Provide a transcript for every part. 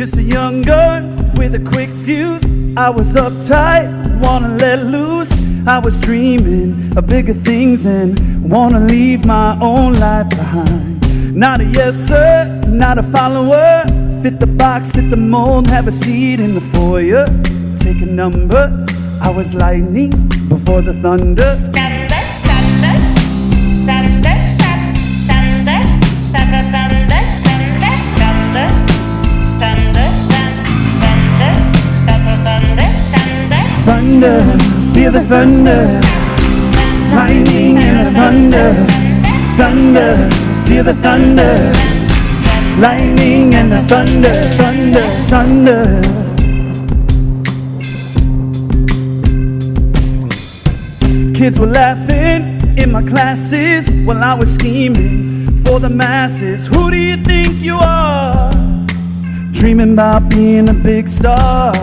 Just a young gun with a quick fuse. I was uptight, wanna let loose. I was dreaming of bigger things and wanna leave my own life behind. Not a yes sir, not a follower. Fit the box, fit the mold, have a seat in the foyer. Take a number, I was lightning before the thunder. Thunder, feel the thunder, lightning and the thunder. Thunder, feel the thunder, lightning and the thunder, thunder, thunder. Kids were laughing in my classes while I was scheming for the masses. Who do you think you are? Dreaming about being a big star.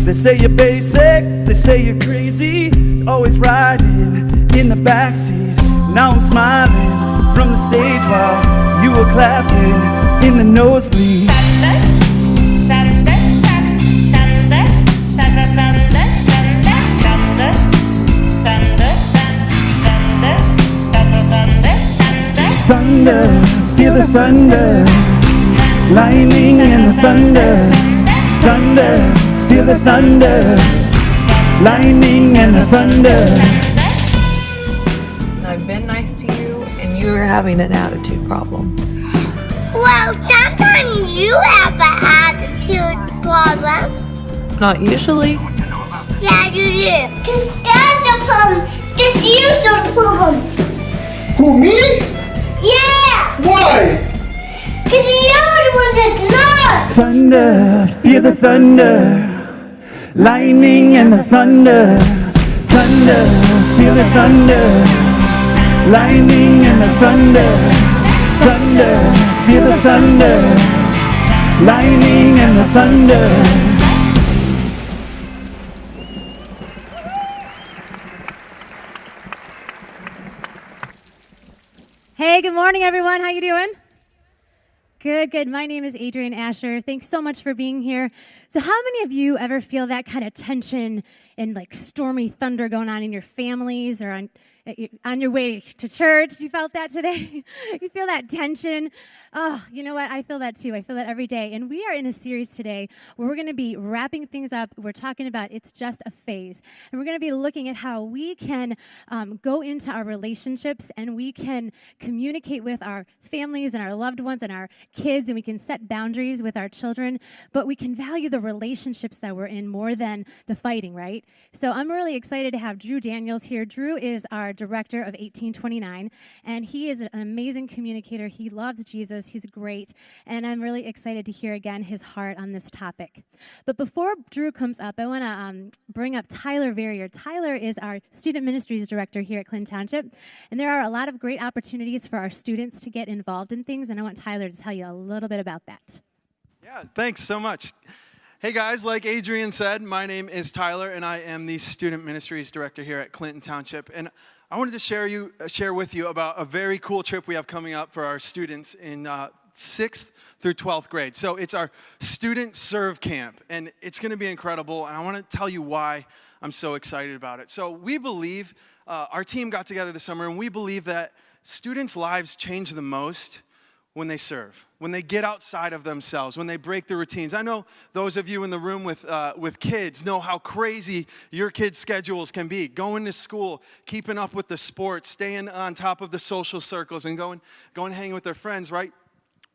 They say you're basic, they say you're crazy, always riding in the backseat. Now I'm smiling from the stage while you were clapping in the nosebleed. Thunder, feel the thunder, lightning and the thunder. Thunder, feel the thunder, lightning and the thunder. I've been nice to you, and you are having an attitude problem. Well, sometimes you have an attitude problem. Not usually. Yeah, you do. Because Dad's a problem. Just you's a problem. Who, me? Yeah! Why? Because you're the one that's not. Thunder, feel the thunder, lightning and the thunder. Thunder, feel the thunder, lightning and the thunder. Thunder, feel the thunder, lightning and the thunder. Hey, good morning, everyone. How you doing? Good. My name is Adrienne Asher. Thanks so much for being here. So how many of you ever feel that kind of tension and like stormy thunder going on in your families or on your way to church? You felt that today? You feel that tension? Oh, you know what? I feel that too. I feel that every day. And we are in a series today where we're going to be wrapping things up. We're talking about it's just a phase. And we're going to be looking at how we can go into our relationships and we can communicate with our families and our loved ones and our kids, and we can set boundaries with our children, but we can value the relationships that we're in more than the fighting, right? So I'm really excited to have Drew Daniels here. Drew is our director of 1829, and he is an amazing communicator. He loves Jesus. He's great, and I'm really excited to hear again his heart on this topic. But before Drew comes up, I want to bring up Tyler Verrier. Tyler is our student ministries director here at Clinton Township, and there are a lot of great opportunities for our students to get involved in things, and I want Tyler to tell you a little bit about that. Yeah, thanks so much. Hey guys, like Adrienne said, my name is Tyler, and I am the Student Ministries Director here at Clinton Township. And I wanted to share with you about a very cool trip we have coming up for our students in 6th through 12th grade. So it's our Student Serve Camp, and it's going to be incredible, and I want to tell you why I'm so excited about it. So we believe, our team got together this summer, and we believe that students' lives change the most when they serve, when they get outside of themselves, when they break the routines. I know those of you in the room with kids know how crazy your kids' schedules can be. Going to school, keeping up with the sports, staying on top of the social circles, and going hang with their friends, right?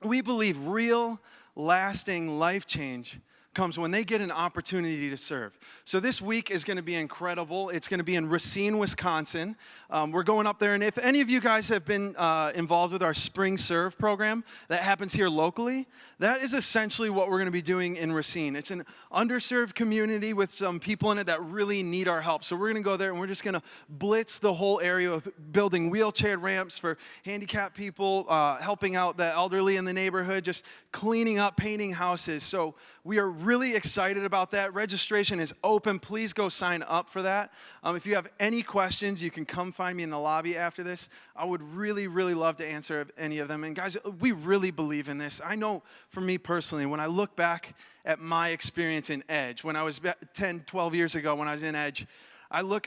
We believe real, lasting life change comes when they get an opportunity to serve. So this week is going to be incredible. It's going to be in Racine, Wisconsin. We're going up there, and if any of you guys have been involved with our Spring Serve program that happens here locally, that is essentially what we're going to be doing in Racine. It's an underserved community with some people in it that really need our help. So we're going to go there, and we're just going to blitz the whole area of building wheelchair ramps for handicapped people, helping out the elderly in the neighborhood, just cleaning up, painting houses. So we are really excited about that. Registration is open. Please go sign up for that. If you have any questions, you can come find me in the lobby after this. I would really, really love to answer any of them. And guys, we really believe in this. I know for me personally, when I look back at my experience in Edge, when I was 10, 12 years ago when I was in Edge,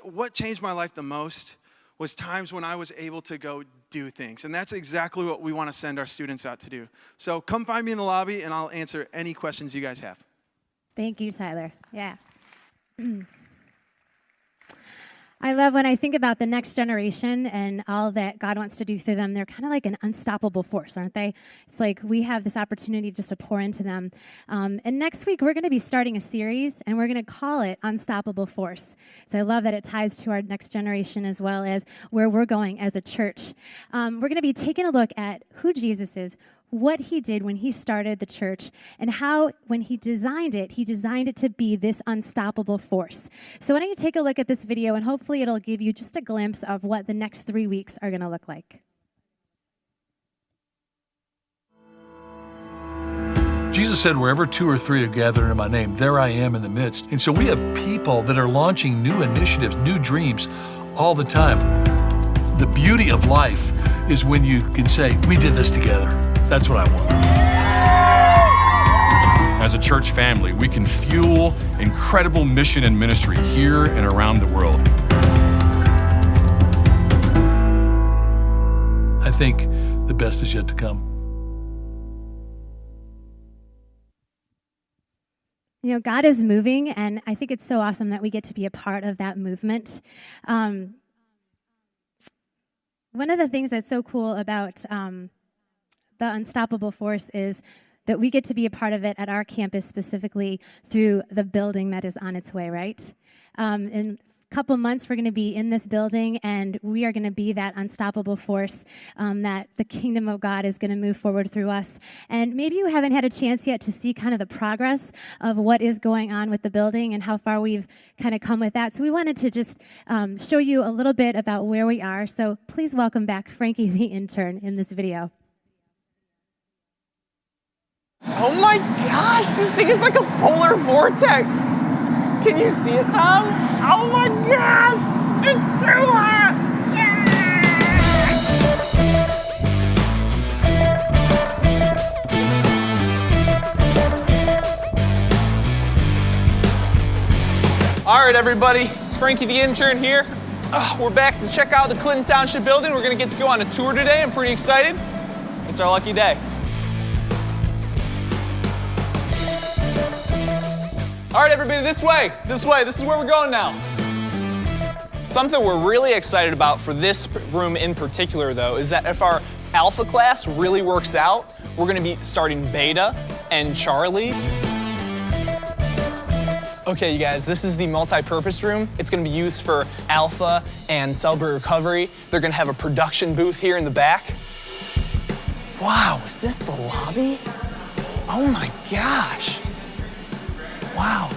what changed my life the most was times when I was able to go do things. And that's exactly what we want to send our students out to do. So come find me in the lobby, and I'll answer any questions you guys have. Thank you, Tyler. Yeah. I love when I think about the next generation and all that God wants to do through them. They're kind of like an unstoppable force, aren't they? It's like we have this opportunity just to pour into them. And next week, we're going to be starting a series, and we're going to call it Unstoppable Force. So I love that it ties to our next generation as well as where we're going as a church. We're going to be taking a look at who Jesus is, what he did when he started the church, and how, when he designed it to be this unstoppable force. So why don't you take a look at this video, and hopefully it'll give you just a glimpse of what the next 3 weeks are going to look like. Jesus said, wherever 2 or 3 are gathered in my name, there I am in the midst. And so we have people that are launching new initiatives, new dreams all the time. The beauty of life is when you can say, we did this together. That's what I want. As a church family, we can fuel incredible mission and ministry here and around the world. I think the best is yet to come. You know, God is moving, and I think it's so awesome that we get to be a part of that movement. One of the things that's so cool about the Unstoppable Force is that we get to be a part of it at our campus, specifically through the building that is on its way, right? In a couple months, we're going to be in this building, and we are going to be that unstoppable force that the kingdom of God is going to move forward through us. And maybe you haven't had a chance yet to see kind of the progress of what is going on with the building and how far we've kind of come with that. So we wanted to just show you a little bit about where we are. So please welcome back Frankie, the intern, in this video. Oh my gosh, this thing is like a polar vortex. Can you see it, Tom? Oh my gosh, it's so hot. All right, everybody, it's Frankie the intern here. We're back to check out the Clinton Township building. We're gonna get to go on a tour today. I'm pretty excited. It's our lucky day. All right, everybody, this way. This is where we're going now. Something we're really excited about for this room in particular, though, is that if our alpha class really works out, we're gonna be starting beta and Charlie. Okay, you guys, this is the multi-purpose room. It's gonna be used for alpha and celebrate recovery. They're gonna have a production booth here in the back. Wow, is this the lobby? Oh my gosh. Wow,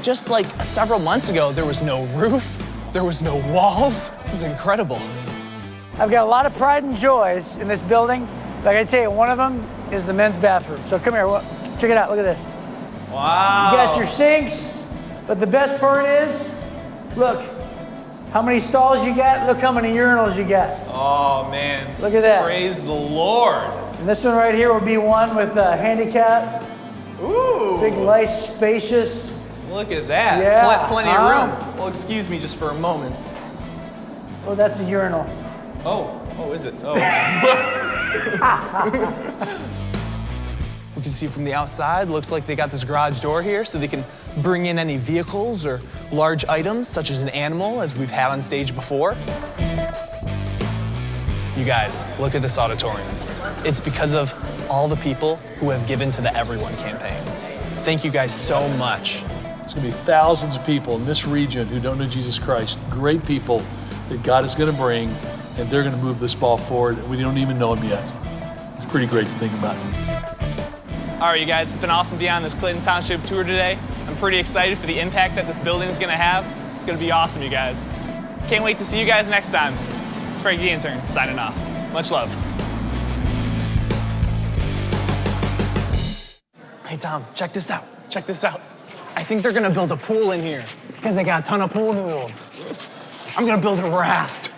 just like several months ago, there was no roof, there was no walls. This is incredible. I've got a lot of pride and joys in this building, but I gotta tell you, one of them is the men's bathroom. So come here, check it out, look at this. Wow. You got your sinks, but the best part is, look, how many stalls you got, look how many urinals you got. Oh man. Look at that. Praise the Lord. And this one right here will be one with a handicap. Ooh. Big, nice, spacious. Look at that. Yeah. Plenty of room. Well, excuse me just for a moment. Oh, that's a urinal. Oh, is it? Oh. We can see from the outside, looks like they got this garage door here so they can bring in any vehicles or large items, such as an animal, as we've had on stage before. You guys, look at this auditorium. It's because of all the people who have given to the Everyone campaign. Thank you guys so much. There's going to be thousands of people in this region who don't know Jesus Christ, great people that God is going to bring, and they're going to move this ball forward. We don't even know them yet. It's pretty great to think about. All right, you guys, it's been awesome to be on this Clinton Township tour today. I'm pretty excited for the impact that this building is going to have. It's going to be awesome, you guys. Can't wait to see you guys next time. It's Frankie the intern, signing off. Much love. Hey, Tom, check this out. Check this out. I think they're gonna build a pool in here because they got a ton of pool noodles. I'm gonna build a raft.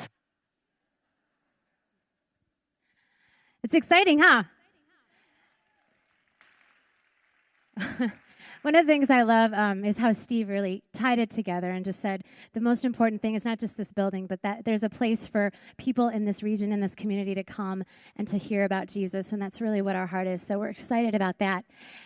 It's exciting, huh? One of the things I love is how Steve really tied it together and just said the most important thing is not just this building, but that there's a place for people in this region, in this community to come and to hear about Jesus, and that's really what our heart is. So we're excited about that.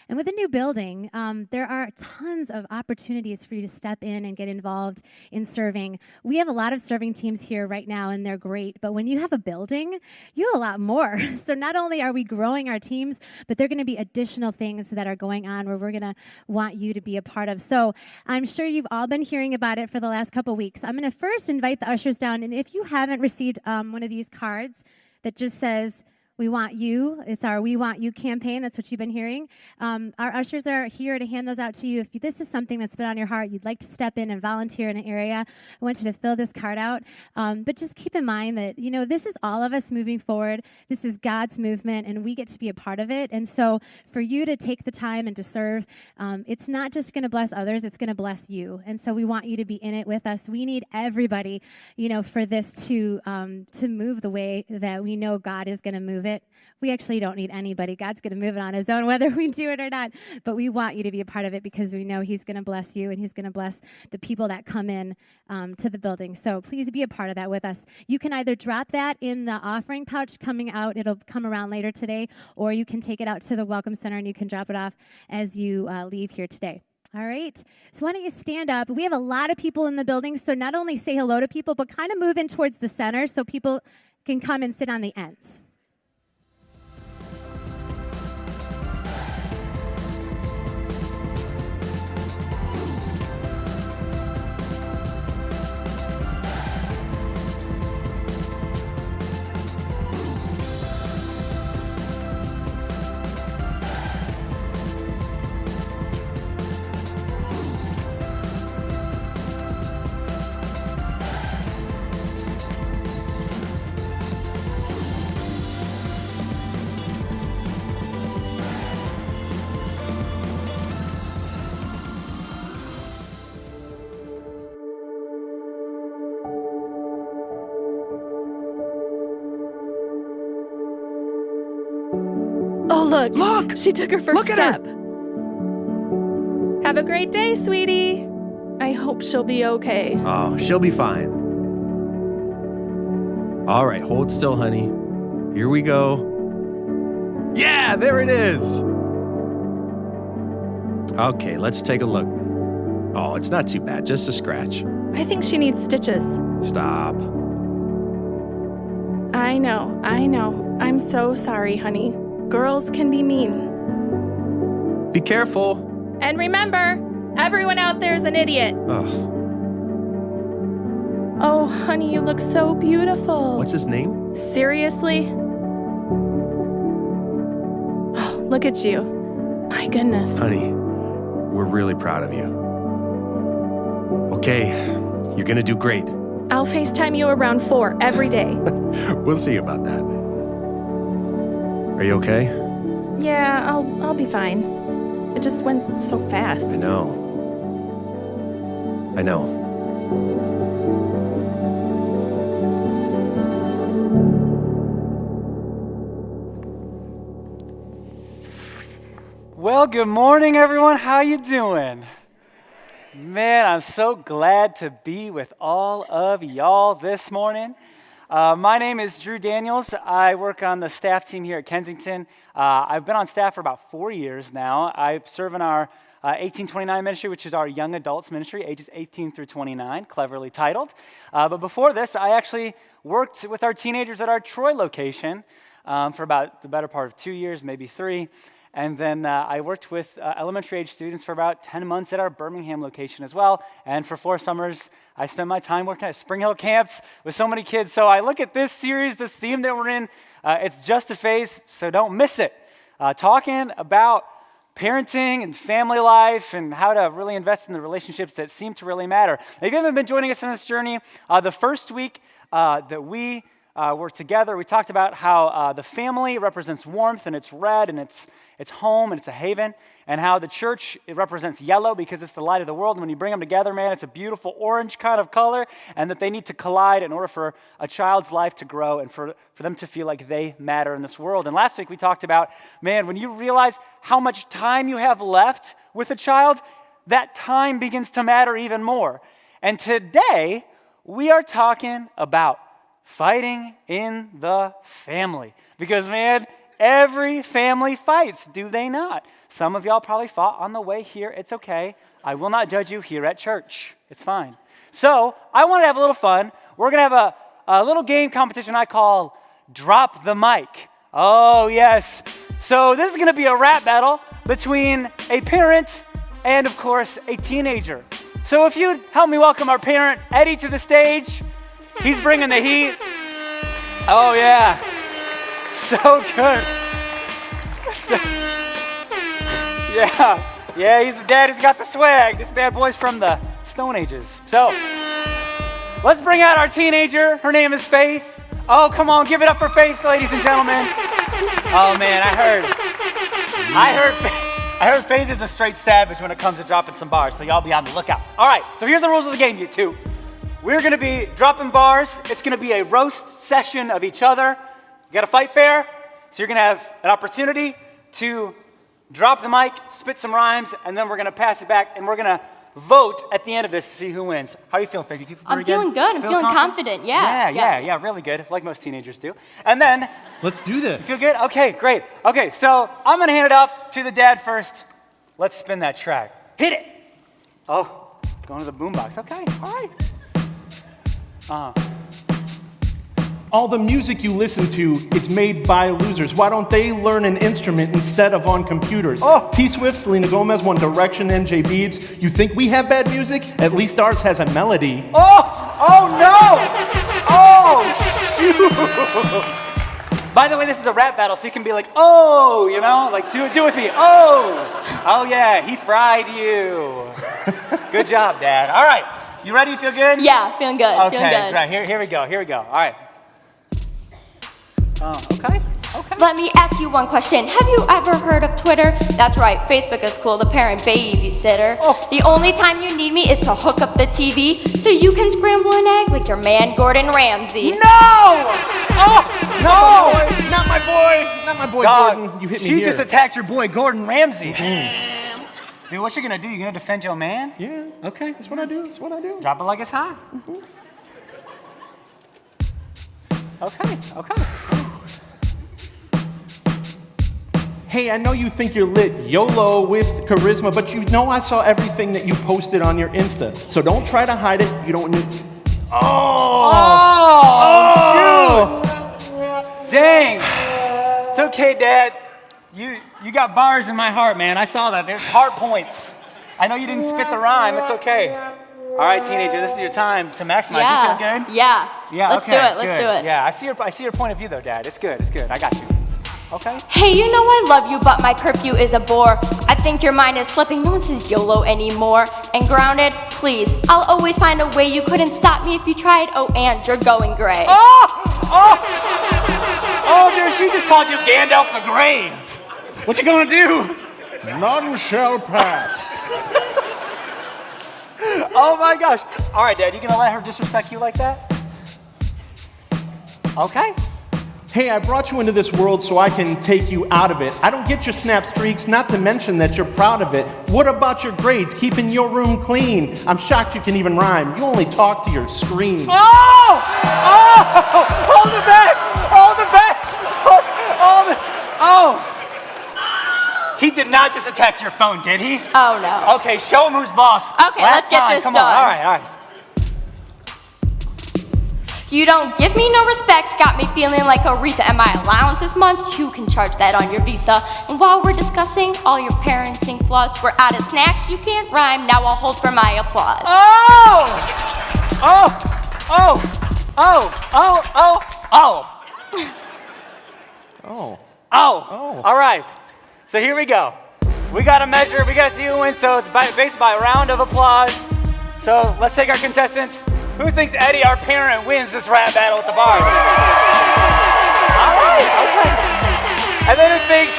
And with the new building, there are tons of opportunities for you to step in and get involved in serving. We have a lot of serving teams here right now, and they're great, but when you have a building, you have a lot more. So not only are we growing our teams, but there are going to be additional things that are going on where we're going to want you to be a part of. So I'm sure you've all been hearing about it for the last couple weeks. I'm going to first invite the ushers down, and if you haven't received one of these cards that just says, "We want you," it's our "We Want You" campaign. That's what you've been hearing. Our ushers are here to hand those out to you. If this is something that's been on your heart, you'd like to step in and volunteer in an area, I want you to fill this card out. But just keep in mind that, this is all of us moving forward. This is God's movement, and we get to be a part of it. And so for you to take the time and to serve, it's not just going to bless others, it's going to bless you. And so we want you to be in it with us. We need everybody, for this to move the way that we know God is going to move it. We actually don't need anybody. God's going to move it on his own, whether we do it or not. But we want you to be a part of it because we know he's going to bless you and he's going to bless the people that come in to the building. So please be a part of that with us. You can either drop that in the offering pouch coming out. It'll come around later today, or you can take it out to the Welcome Center and you can drop it off as you leave here today. All right, so why don't you stand up? We have a lot of people in the building, so not only say hello to people, but kind of move in towards the center so people can come and sit on the ends. Oh, look! She took her first step. Have a great day, sweetie. I hope she'll be okay. Oh, she'll be fine. All right, hold still, honey. Here we go. Yeah, there it is. Okay, let's take a look. Oh, it's not too bad, just a scratch. I think she needs stitches. Stop. I know. I'm so sorry, honey. Girls can be mean. Be careful. And remember, everyone out there is an idiot. Ugh. Oh, honey, you look so beautiful. What's his name? Seriously? Oh, look at you. My goodness. Honey, we're really proud of you. Okay, you're gonna do great. I'll FaceTime you around 4 every day. We'll see about that. Are you okay? Yeah, I'll be fine. It just went so fast. I know. Well, good morning, everyone. How you doing? Man, I'm so glad to be with all of y'all this morning. My name is Drew Daniels. I work on the staff team here at Kensington. I've been on staff for about 4 years now. I serve in our 1829 ministry, which is our young adults ministry, ages 18 through 29, cleverly titled. But before this, I actually worked with our teenagers at our Troy location for about the better part of 2 years, maybe 3. And then I worked with elementary age students for about 10 months at our Birmingham location as well. And for 4 summers, I spent my time working at Spring Hill camps with so many kids. So I look at this series, this theme that we're in, it's just a phase, so don't miss it. Talking about parenting and family life and how to really invest in the relationships that seem to really matter. If you haven't been joining us in this journey, the first week that we we're together. We talked about how the family represents warmth, and it's red, and it's home, and it's a haven, and how the church, it represents yellow because it's the light of the world. And when you bring them together, man, it's a beautiful orange kind of color, and that they need to collide in order for a child's life to grow and for them to feel like they matter in this world. And last week we talked about, man, when you realize how much time you have left with a child, that time begins to matter even more. And today, we are talking about fighting in the family. Because, man, every family fights, do they not? Some of y'all probably fought on the way here. It's okay. I will not judge you here at church. It's fine. So, I want to have a little fun. We're going to have a little game competition I call Drop the Mic. Oh, yes. So, this is going to be a rap battle between a parent and, of course, a teenager. So if you'd help me welcome our parent, Eddie, to the stage. He's bringing the heat. Oh, yeah. So good. Yeah, he's the dad who's got the swag. This bad boy's from the Stone Ages. So let's bring out our teenager. Her name is Faith. Oh, come on, give it up for Faith, ladies and gentlemen. Oh, man, I heard Faith is a straight savage when it comes to dropping some bars, so y'all be on the lookout. All right, so here's the rules of the game, you two. We're going to be dropping bars. It's going to be a roast session of each other. You got to fight fair, so you're going to have an opportunity to drop the mic, spit some rhymes, and then we're going to pass it back, and we're going to vote at the end of this to see who wins. How are you feeling, Faith? You I'm feeling good. I'm feeling confident. Yeah, really good, like most teenagers do. And then... Let's do this. You feel good? Okay, great. Okay, so I'm going to hand it off to the dad first. Let's spin that track. Hit it! Oh, going to the boombox. Okay, all right. All the music you listen to is made by losers. Why don't they learn an instrument instead of on computers? Oh. T-Swift, Selena Gomez, One Direction, NJ Beebs. You think we have bad music? At least ours has a melody. Oh no! Oh, shoot! By the way, this is a rap battle, so you can be like, oh, you know, like do it with me. Oh yeah, he fried you. Good job, Dad. All right, you ready? You feel good? Yeah, feeling good. Okay, feeling good. Right, here we go. All right. Okay. Let me ask you one question. Have you ever heard of Twitter? That's right, Facebook is cool, the parent babysitter. The only time you need me is to hook up the TV so you can scramble an egg like your man Gordon Ramsay. No! Not my boy Dog, Gordon. You hit me She here. just attacked your boy Gordon Ramsay. Dude, what you gonna do? You gonna defend your man? Yeah. Okay. That's what I do. Drop it like it's hot. Okay. Hey, I know you think you're lit, YOLO with charisma, but you know I saw everything that you posted on your Insta. So don't try to hide it. You don't need... Shoot! Dang! It's okay, Dad. You got bars in my heart, man. I saw that. There's heart points. I know you didn't spit the rhyme. It's okay. All right, teenager, this is your time to maximize. Yeah. You feel good? Yeah. Let's do it. Yeah, I see your point of view, though, Dad. It's good. I got you. Okay. Hey, you know I love you, but my curfew is a bore. I think your mind is slipping. No one says YOLO anymore. And grounded, please. I'll always find a way. You couldn't stop me if you tried. Oh, and you're going gray. Oh, dude, she just called you Gandalf the Grey. What you gonna do? None shall pass. Oh my gosh. All right, Dad, you gonna let her disrespect you like that? Okay. Hey, I brought you into this world so I can take you out of it. I don't get your snap streaks, not to mention that you're proud of it. What about your grades, keeping your room clean? I'm shocked you can even rhyme. You only talk to your screen. Oh! Hold it back! He did not just attack your phone, did he? Oh, no. Okay, show him who's boss. Okay, let's get this Come done. on, all right. You don't give me no respect, got me feeling like Aretha. And my allowance this month, you can charge that on your Visa. And while we're discussing all your parenting flaws, we're out of snacks, you can't rhyme, now I'll hold for my applause. All right. So here we go. We got to measure, we got to see who wins, so it's based by a round of applause. So let's take our contestants. Who thinks Eddie, our parent, wins this rap battle at the bar? Okay. And then it thinks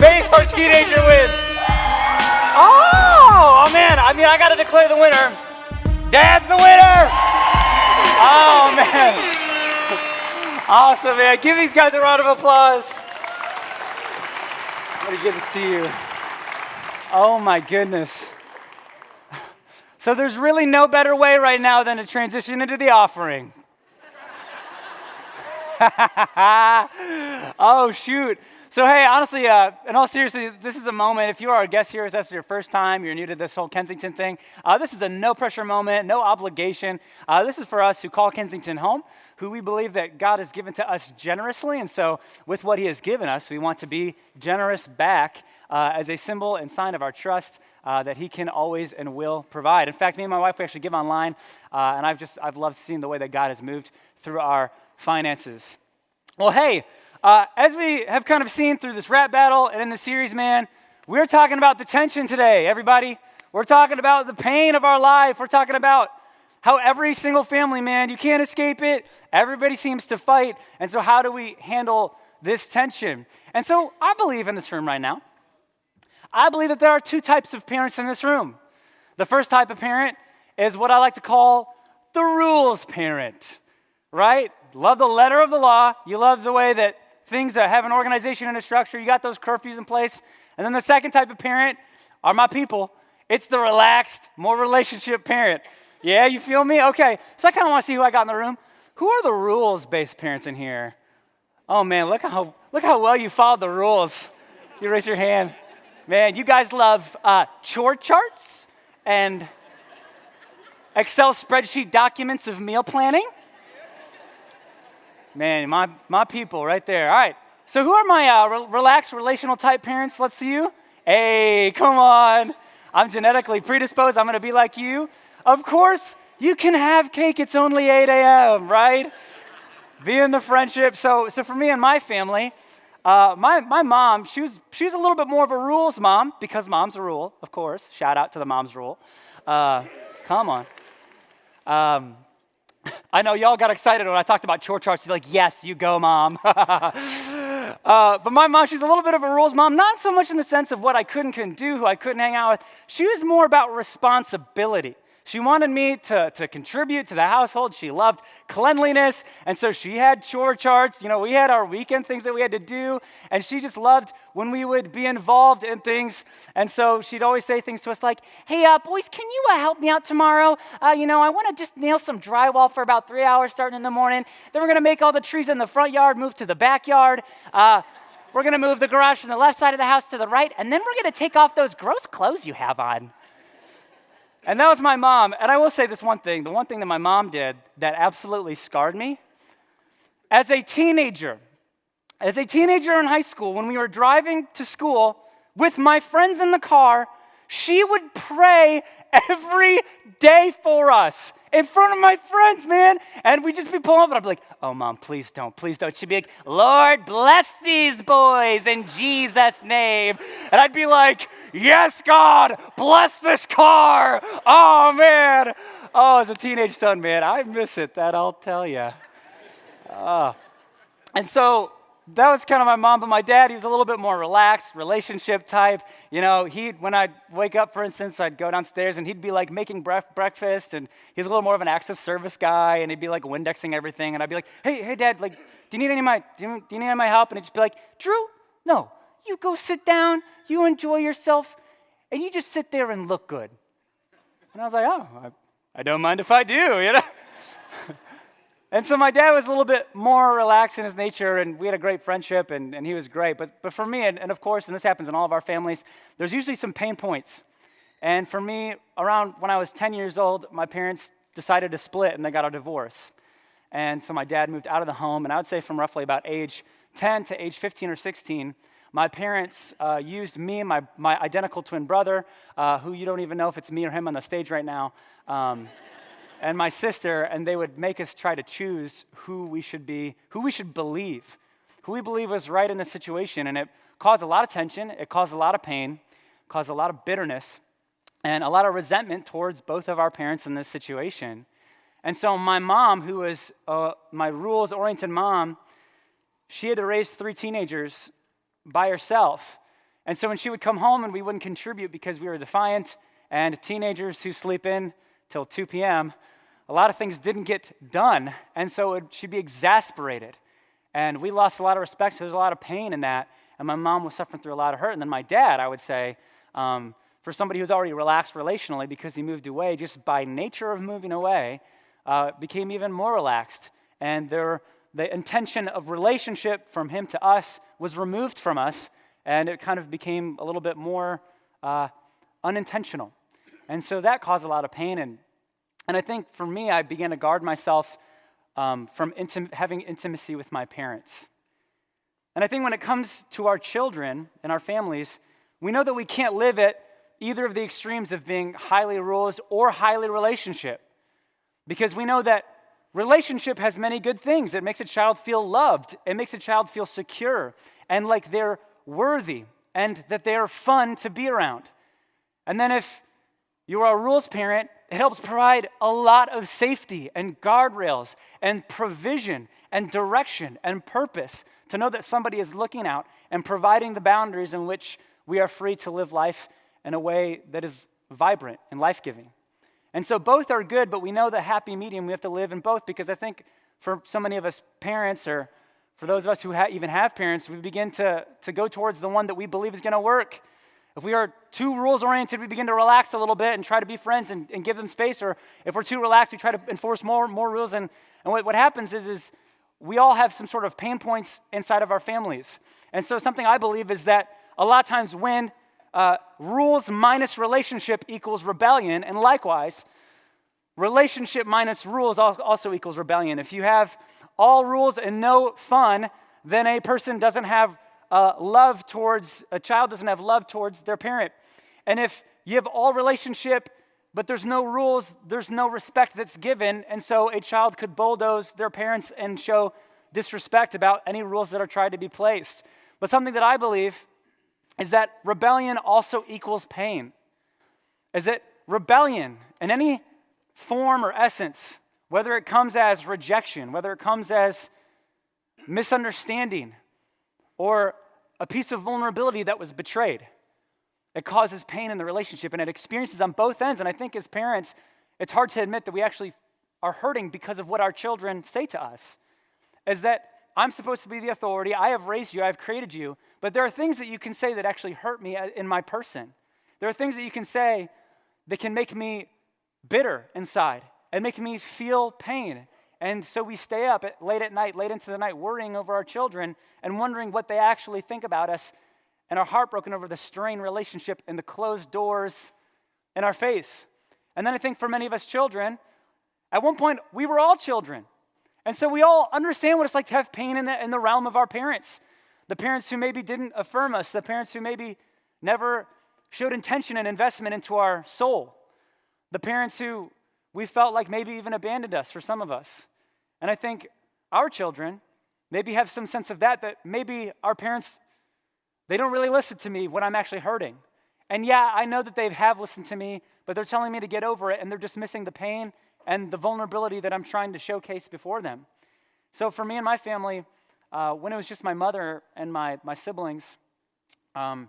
Faith, our teenager, wins. Oh man, I gotta declare the winner. Dad's the winner! Oh man. Awesome, man. Give these guys a round of applause. Really good to see you. Oh my goodness. So there's really no better way right now than to transition into the offering. Oh shoot. So hey, honestly, in all seriousness, this is a moment. If you are a guest here with us, your first time, you're new to this whole Kensington thing, this is a no pressure moment, no obligation. This is for us who call Kensington home, who we believe that God has given to us generously. And so with what he has given us, we want to be generous back as a symbol and sign of our trust that he can always and will provide. In fact, me and my wife, we actually give online, and I've loved seeing the way that God has moved through our finances. Well, hey, as we have kind of seen through this rap battle and in the series, man, we're talking about the tension today, everybody. We're talking about the pain of our life. We're talking about how every single family, man, you can't escape it. Everybody seems to fight. And so how do we handle this tension? And so I believe in this room right now, I believe that there are two types of parents in this room. The first type of parent is what I like to call the rules parent, right? Love the letter of the law. You love the way that things that have an organization and a structure. You got those curfews in place. And then the second type of parent are my people. It's the relaxed, more relationship parent. Yeah, you feel me? Okay, so I kind of want to see who I got in the room. Who are the rules-based parents in here? Oh man, look how well you followed the rules. You raise your hand. Man, you guys love chore charts and Excel spreadsheet documents of meal planning. Man, my people right there. All right, so who are my relaxed relational type parents? Let's see you. Hey, come on. I'm genetically predisposed. I'm going to be like you. Of course, you can have cake. It's only 8 a.m., right? Be in the friendship. So for me and my family, my mom, she was a little bit more of a rules mom, because mom's a rule, of course. Shout out to the mom's rule. Come on. I know y'all got excited when I talked about chore charts. She's like, yes, you go, Mom. But my mom, she's a little bit of a rules mom, not so much in the sense of what I couldn't do, who I couldn't hang out with. She was more about responsibility. She wanted me to contribute to the household. She loved cleanliness, and so she had chore charts. You know, we had our weekend things that we had to do, and she just loved when we would be involved in things. And so she'd always say things to us like, hey, boys, can you help me out tomorrow? I want to just nail some drywall for about 3 hours starting in the morning. Then we're going to make all the trees in the front yard move to the backyard. We're going to move the garage from the left side of the house to the right, and then we're going to take off those gross clothes you have on. And that was my mom. And I will say this one thing. The one thing that my mom did that absolutely scarred me, as a teenager in high school, when we were driving to school with my friends in the car, she would pray every day for us in front of my friends, man. And we'd just be pulling up, and I'd be like, oh, Mom, please don't, please don't. She'd be like, Lord, bless these boys in Jesus' name. And I'd be like, yes, God, bless this car. Oh, man. Oh, as a teenage son, man, I miss it, that I'll tell you. And so that was kind of my mom, but my dad, he was a little bit more relaxed, relationship type. You know, when I'd wake up, for instance, I'd go downstairs and he'd be like making breakfast, and he's a little more of an acts of service guy, and he'd be like Windexing everything, and I'd be like, hey, Dad, like, do you need any of my help? And he'd just be like, Drew, no, you go sit down, you enjoy yourself, and you just sit there and look good. And I was like, oh, I don't mind if I do, you know? And so my dad was a little bit more relaxed in his nature, and we had a great friendship, and he was great. But for me, and of course, and this happens in all of our families, there's usually some pain points. And for me, around when I was 10 years old, my parents decided to split, and they got a divorce. And so my dad moved out of the home, and I would say from roughly about age 10 to age 15 or 16, my parents used me and my identical twin brother, who you don't even know if it's me or him on the stage right now, and my sister, and they would make us try to choose who we should believe, who we believe was right in the situation. And it caused a lot of tension, it caused a lot of pain, caused a lot of bitterness, and a lot of resentment towards both of our parents in this situation. And so my mom, who was my rules-oriented mom, she had to raise 3 teenagers by herself. And so when she would come home and we wouldn't contribute because we were defiant and teenagers who sleep in till 2 p.m., a lot of things didn't get done. And so she'd be exasperated. And we lost a lot of respect, so there's a lot of pain in that. And my mom was suffering through a lot of hurt. And then my dad, I would say, for somebody who's already relaxed relationally because he moved away, just by nature of moving away, became even more relaxed. And the intention of relationship from him to us was removed from us, and it kind of became a little bit more unintentional. And so that caused a lot of pain. And I think for me, I began to guard myself from having intimacy with my parents. And I think when it comes to our children and our families, we know that we can't live at either of the extremes of being highly rules or highly relationship. Because we know that relationship has many good things. It makes a child feel loved. It makes a child feel secure and like they're worthy and that they are fun to be around. And then if you are a rules parent, it helps provide a lot of safety and guardrails and provision and direction and purpose to know that somebody is looking out and providing the boundaries in which we are free to live life in a way that is vibrant and life-giving. And so both are good, but we know the happy medium, we have to live in both, because I think for so many of us parents, or for those of us who even have parents, we begin to go towards the one that we believe is going to work. If we are too rules-oriented, we begin to relax a little bit and try to be friends and give them space. Or if we're too relaxed, we try to enforce more rules. And what happens is we all have some sort of pain points inside of our families. And so something I believe is that a lot of times when rules minus relationship equals rebellion, and likewise, relationship minus rules also equals rebellion. If you have all rules and no fun, then a person doesn't have a child doesn't have love towards their parent. And if you have all relationship, but there's no rules, there's no respect that's given, and so a child could bulldoze their parents and show disrespect about any rules that are tried to be placed. But something that I believe is that rebellion also equals pain. Is that rebellion in any form or essence, whether it comes as rejection, whether it comes as misunderstanding, or a piece of vulnerability that was betrayed, it causes pain in the relationship, and it experiences on both ends. And I think as parents, it's hard to admit that we actually are hurting because of what our children say to us. Is that I'm supposed to be the authority, I have raised you, I have created you, but there are things that you can say that actually hurt me in my person. There are things that you can say that can make me bitter inside and make me feel pain. And so we stay up late at night, late into the night, worrying over our children and wondering what they actually think about us, and are heartbroken over the strained relationship and the closed doors in our face. And then I think for many of us children, at one point, we were all children. And so we all understand what it's like to have pain in the realm of our parents. The parents who maybe didn't affirm us, the parents who maybe never showed intention and investment into our soul, the parents who we felt like maybe even abandoned us for some of us. And I think our children maybe have some sense of that maybe our parents, they don't really listen to me when I'm actually hurting. And yeah, I know that they have listened to me, but they're telling me to get over it, and they're just missing the pain and the vulnerability that I'm trying to showcase before them. So for me and my family, when it was just my mother and my siblings, I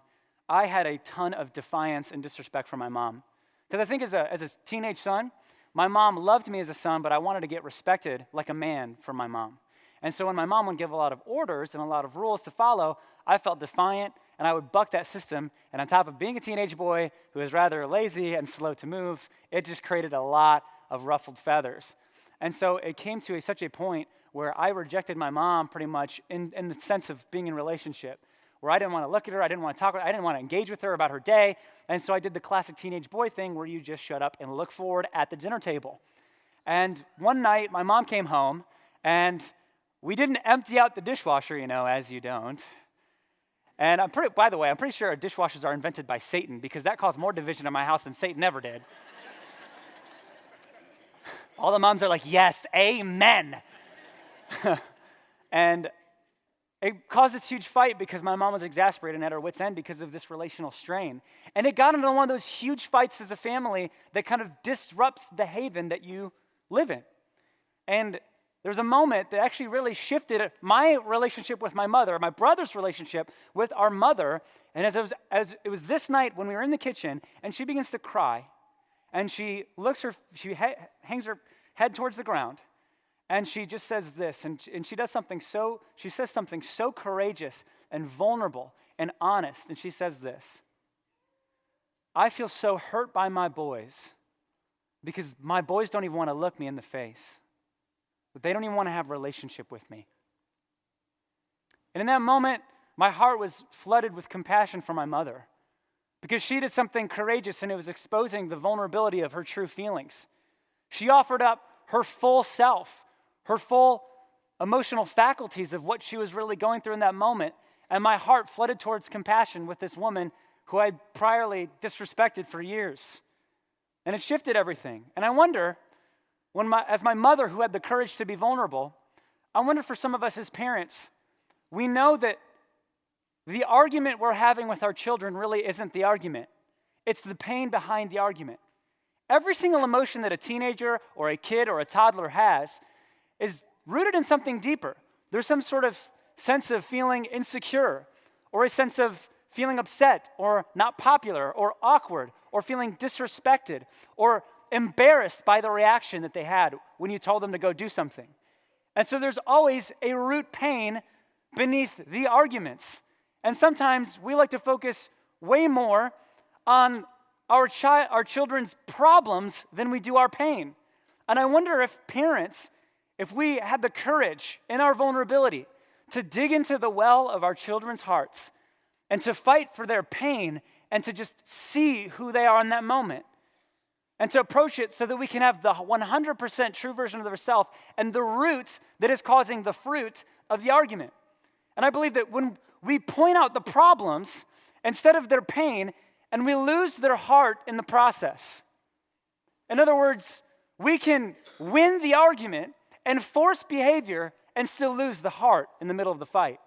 had a ton of defiance and disrespect from my mom. Because I think as a teenage son, my mom loved me as a son, but I wanted to get respected like a man from my mom. And so when my mom would give a lot of orders and a lot of rules to follow, I felt defiant, and I would buck that system. And on top of being a teenage boy who was rather lazy and slow to move, it just created a lot of ruffled feathers. And so it came to such a point where I rejected my mom pretty much in the sense of being in a relationship, where I didn't want to look at her, I didn't want to talk with her, I didn't want to engage with her about her day. And so I did the classic teenage boy thing where you just shut up and look forward at the dinner table. And one night, my mom came home, and we didn't empty out the dishwasher, as you don't. And by the way, I'm pretty sure dishwashers are invented by Satan, because that caused more division in my house than Satan ever did. All the moms are like, yes, amen. And it caused this huge fight because my mom was exasperated and at her wit's end because of this relational strain. And it got into one of those huge fights as a family that kind of disrupts the haven that you live in. And There was a moment that actually really shifted my relationship with my mother, my brother's relationship with our mother. And as it was this night when we were in the kitchen, and she begins to cry, and she hangs her head towards the ground, and she just says this, and she says something so courageous and vulnerable and honest, and she says this: I feel so hurt by my boys because my boys don't even want to look me in the face. But they don't even want to have a relationship with me. And in that moment, my heart was flooded with compassion for my mother because she did something courageous, and it was exposing the vulnerability of her true feelings. She offered up her full self, her full emotional faculties of what she was really going through in that moment. And my heart flooded towards compassion with this woman who I'd priorly disrespected for years. And it shifted everything. And I wonder, as my mother, who had the courage to be vulnerable, I wonder for some of us as parents, we know that the argument we're having with our children really isn't the argument. It's the pain behind the argument. Every single emotion that a teenager or a kid or a toddler has is rooted in something deeper. There's some sort of sense of feeling insecure, or a sense of feeling upset or not popular or awkward or feeling disrespected or embarrassed by the reaction that they had when you told them to go do something. And so there's always a root pain beneath the arguments. And sometimes we like to focus way more on our children's problems than we do our pain. And I wonder if parents, if we had the courage in our vulnerability to dig into the well of our children's hearts and to fight for their pain and to just see who they are in that moment, and to approach it so that we can have the 100% true version of ourselves and the root that is causing the fruit of the argument. And I believe that when we point out the problems instead of their pain, and we lose their heart in the process. In other words, we can win the argument and force behavior and still lose the heart in the middle of the fight.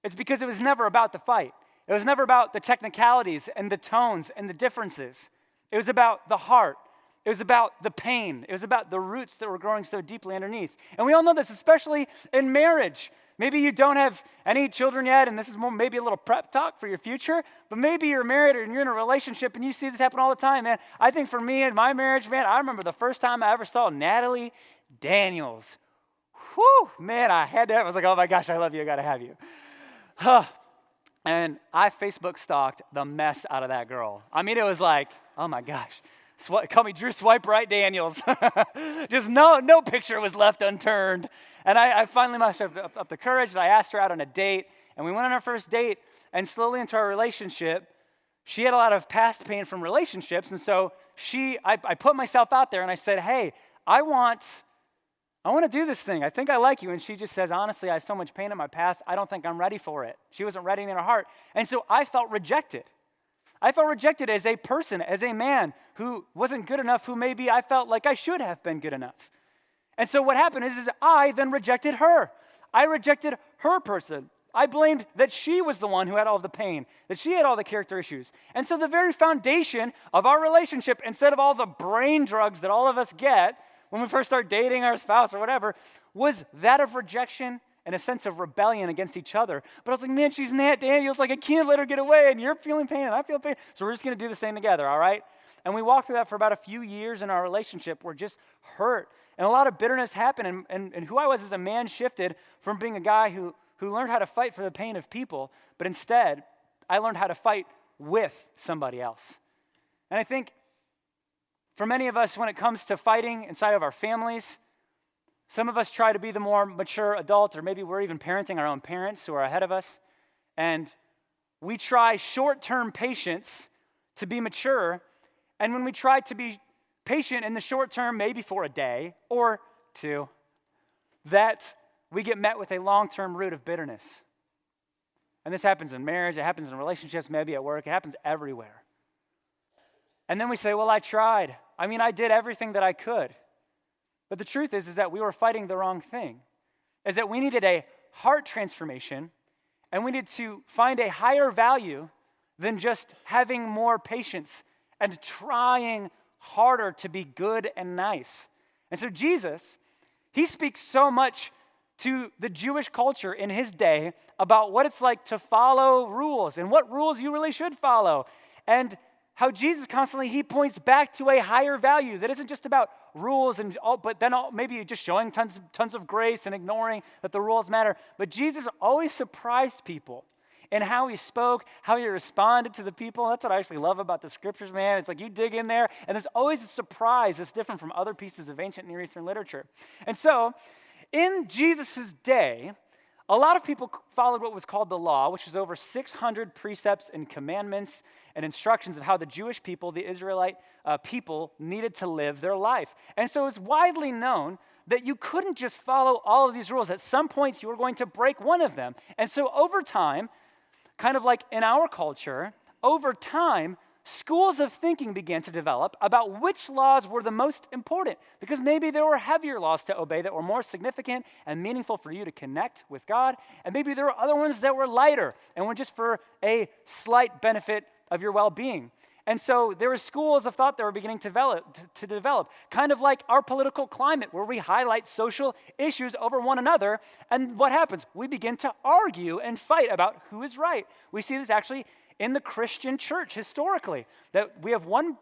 It's because it was never about the fight. It was never about the technicalities and the tones and the differences. It was about the heart. It was about the pain. It was about the roots that were growing so deeply underneath. And we all know this, especially in marriage. Maybe you don't have any children yet, and this is more maybe a little prep talk for your future, but maybe you're married or you're in a relationship and you see this happen all the time, man. I think for me and my marriage, man, I remember the first time I ever saw Natalie Daniels. Whew, man, I was like, oh my gosh, I love you, I gotta have you. And I Facebook stalked the mess out of that girl. I mean, it was like, oh my gosh. Call me Drew Swipe Right Daniels. Just no picture was left unturned. And I finally mustered up the courage, and I asked her out on a date, and we went on our first date, and slowly into our relationship, she had a lot of past pain from relationships, and so I put myself out there, and I said, hey, I want to do this thing. I think I like you. And she just says, honestly, I have so much pain in my past, I don't think I'm ready for it. She wasn't ready in her heart. And so I felt rejected. I felt rejected as a person, as a man who wasn't good enough, who maybe I felt like I should have been good enough. And so what happened is I then rejected her. I rejected her person. I blamed that she was the one who had all of the pain, that she had all the character issues. And so the very foundation of our relationship, instead of all the brain drugs that all of us get when we first start dating our spouse or whatever, was that of rejection and a sense of rebellion against each other. But I was like, man, she's Nat Daniels. Like, I can't let her get away, and you're feeling pain, and I feel pain. So we're just going to do this thing together, all right? And we walked through that for about a few years in our relationship. We're just hurt. And a lot of bitterness happened, and who I was as a man shifted from being a guy who learned how to fight for the pain of people, but instead, I learned how to fight with somebody else. And I think for many of us, when it comes to fighting inside of our families, some of us try to be the more mature adult, or maybe we're even parenting our own parents who are ahead of us, and we try short-term patience to be mature, and when we try to be patient in the short term, maybe for a day or two, that we get met with a long-term root of bitterness. And this happens in marriage, it happens in relationships, maybe at work, it happens everywhere. And then we say, well, I tried. I mean, I did everything that I could. But the truth is that we were fighting the wrong thing, is that we needed a heart transformation, and we needed to find a higher value than just having more patience and trying harder to be good and nice. And so Jesus, He speaks so much to the Jewish culture in his day about what it's like to follow rules and what rules you really should follow. And how Jesus constantly, he points back to a higher value that isn't just about rules and all, but then maybe just showing tons of grace and ignoring that the rules matter. But Jesus always surprised people in how he spoke, how he responded to the people. That's what I actually love about the scriptures, man. It's like you dig in there, and there's always a surprise that's different from other pieces of ancient Near Eastern literature. And so, in Jesus' day, a lot of people followed what was called the law, which is over 600 precepts and commandments and instructions of how the Jewish people, the Israelite people, needed to live their life. And so it's widely known that you couldn't just follow all of these rules. At some points, you were going to break one of them. And so over time, kind of like in our culture, over time, schools of thinking began to develop about which laws were the most important, because maybe there were heavier laws to obey that were more significant and meaningful for you to connect with God, and maybe there were other ones that were lighter and were just for a slight benefit of your well-being. And so there were schools of thought that were beginning to develop, kind of like our political climate, where we highlight social issues over one another, and what happens? We begin to argue and fight about who is right. We see this actually in the Christian church historically, that we have one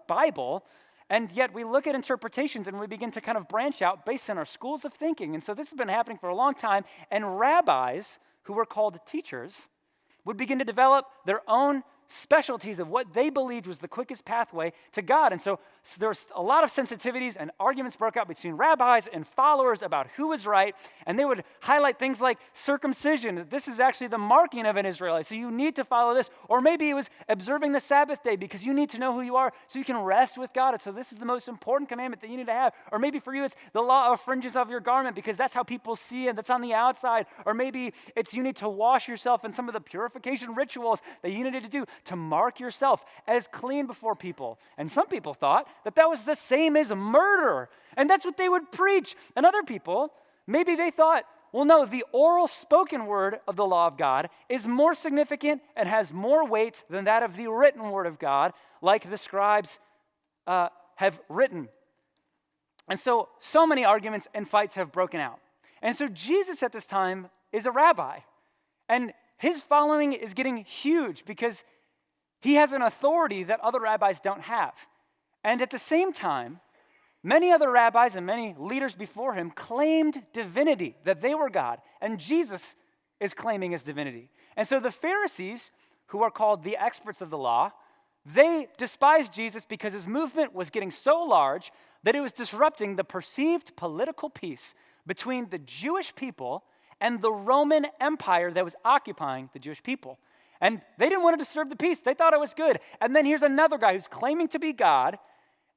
Bible, and yet we look at interpretations and we begin to kind of branch out based on our schools of thinking. And so this has been happening for a long time, and rabbis, who were called teachers, would begin to develop their own specialties of what they believed was the quickest pathway to God. And so there's a lot of sensitivities and arguments broke out between rabbis and followers about who was right, and they would highlight things like circumcision, that this is actually the marking of an Israelite, so you need to follow this. Or maybe it was observing the Sabbath day because you need to know who you are so you can rest with God, and so this is the most important commandment that you need to have. Or maybe for you it's the law of fringes of your garment because that's how people see it, that's on the outside. Or maybe it's you need to wash yourself in some of the purification rituals that you needed to do to mark yourself as clean before people. And some people thought that was the same as murder, and that's what they would preach. And other people, maybe they thought, well, no, the oral spoken word of the law of God is more significant and has more weight than that of the written word of God, like the scribes have written. And so many arguments and fights have broken out. And so Jesus at this time is a rabbi, and his following is getting huge because he has an authority that other rabbis don't have. And at the same time, many other rabbis and many leaders before him claimed divinity, that they were God. And Jesus is claiming his divinity. And so the Pharisees, who are called the experts of the law, they despised Jesus because his movement was getting so large that it was disrupting the perceived political peace between the Jewish people and the Roman Empire that was occupying the Jewish people. And they didn't want to disturb the peace. They thought it was good. And then here's another guy who's claiming to be God,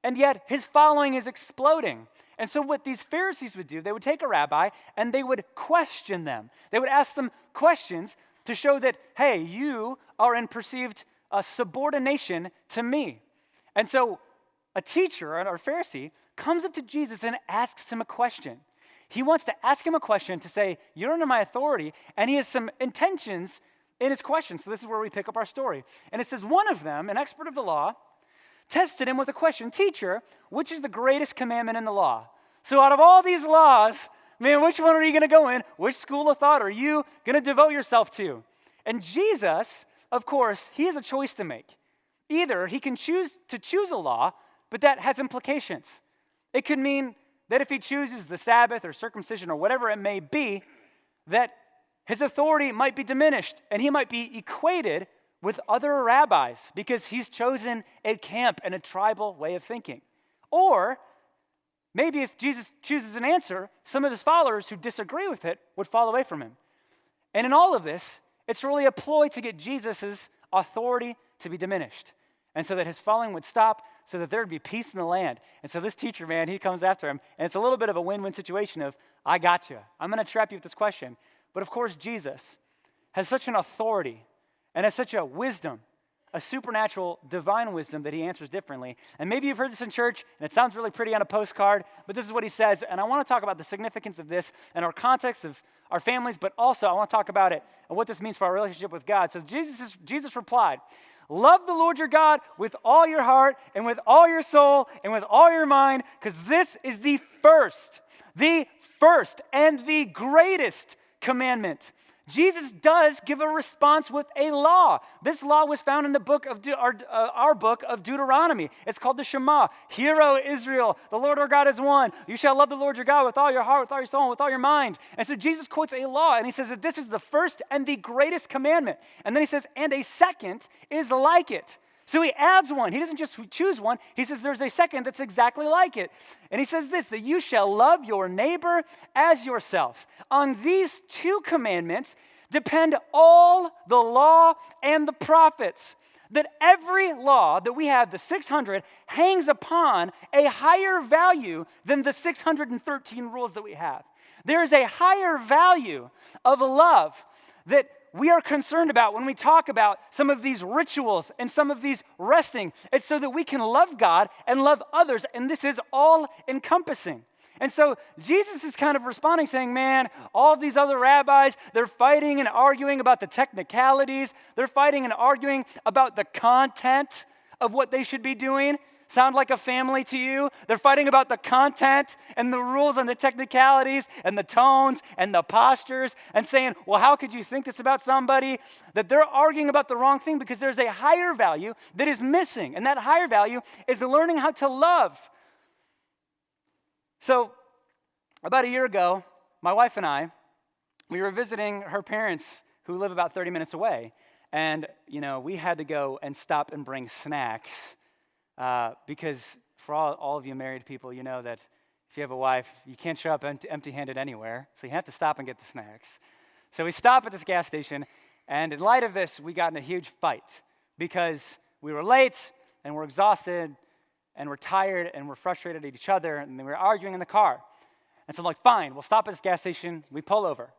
and yet his following is exploding. And so what these Pharisees would do, they would take a rabbi and they would question them. They would ask them questions to show that, hey, you are in perceived subordination to me. And so a teacher, or a Pharisee, comes up to Jesus and asks him a question. He wants to ask him a question to say, you're under my authority, and he has some intentions in his question. So this is where we pick up our story. And it says, one of them, an expert of the law, tested him with a question, teacher, which is the greatest commandment in the law? So out of all these laws, man, which one are you going to go in? Which school of thought are you going to devote yourself to? And Jesus, of course, he has a choice to make. Either he can choose a law, but that has implications. It could mean that if he chooses the Sabbath or circumcision or whatever it may be, that his authority might be diminished, and he might be equated with other rabbis because he's chosen a camp and a tribal way of thinking. Or maybe if Jesus chooses an answer, some of his followers who disagree with it would fall away from him. And in all of this, it's really a ploy to get Jesus' authority to be diminished, and so that his following would stop, so that there would be peace in the land. And so this teacher, man, he comes after him, and it's a little bit of a win-win situation of, I got you. I'm going to trap you with this question. But of course, Jesus has such an authority and has such a wisdom, a supernatural, divine wisdom that he answers differently. And maybe you've heard this in church, and it sounds really pretty on a postcard, but this is what he says. And I want to talk about the significance of this in our context of our families, but also I want to talk about it and what this means for our relationship with God. So Jesus replied, love the Lord your God with all your heart and with all your soul and with all your mind, because this is the first and the greatest commandment. Jesus does give a response with a law. This law was found in the book of our book of Deuteronomy. It's called the Shema. Hear, O Israel, the Lord our God is one. You shall love the Lord your God with all your heart, with all your soul, and with all your mind. And so Jesus quotes a law, and he says that this is the first and the greatest commandment. And then he says, and a second is like it. So he adds one. He doesn't just choose one. He says there's a second that's exactly like it. And he says this, that you shall love your neighbor as yourself. On these two commandments depend all the law and the prophets. That every law that we have, the 600, hangs upon a higher value than the 613 rules that we have. There is a higher value of love that we are concerned about when we talk about some of these rituals and some of these resting. It's so that we can love God and love others, and this is all encompassing. And so Jesus is kind of responding saying, man, all of these other rabbis, they're fighting and arguing about the technicalities. They're fighting and arguing about the content of what they should be doing. Sound like a family to you? They're fighting about the content and the rules and the technicalities and the tones and the postures and saying, well, how could you think this about somebody? That they're arguing about the wrong thing because there's a higher value that is missing. And that higher value is learning how to love. So about a year ago, my wife and I, we were visiting her parents who live about 30 minutes away. And, we had to go and stop and bring snacks. Because for all of you married people, you know that if you have a wife, you can't show up empty-handed anywhere, so you have to stop and get the snacks. So we stop at this gas station, and in light of this, we got in a huge fight because we were late, and we're exhausted, and we're tired, and we're frustrated at each other, and we were arguing in the car. And so I'm like, fine, we'll stop at this gas station. We pull over.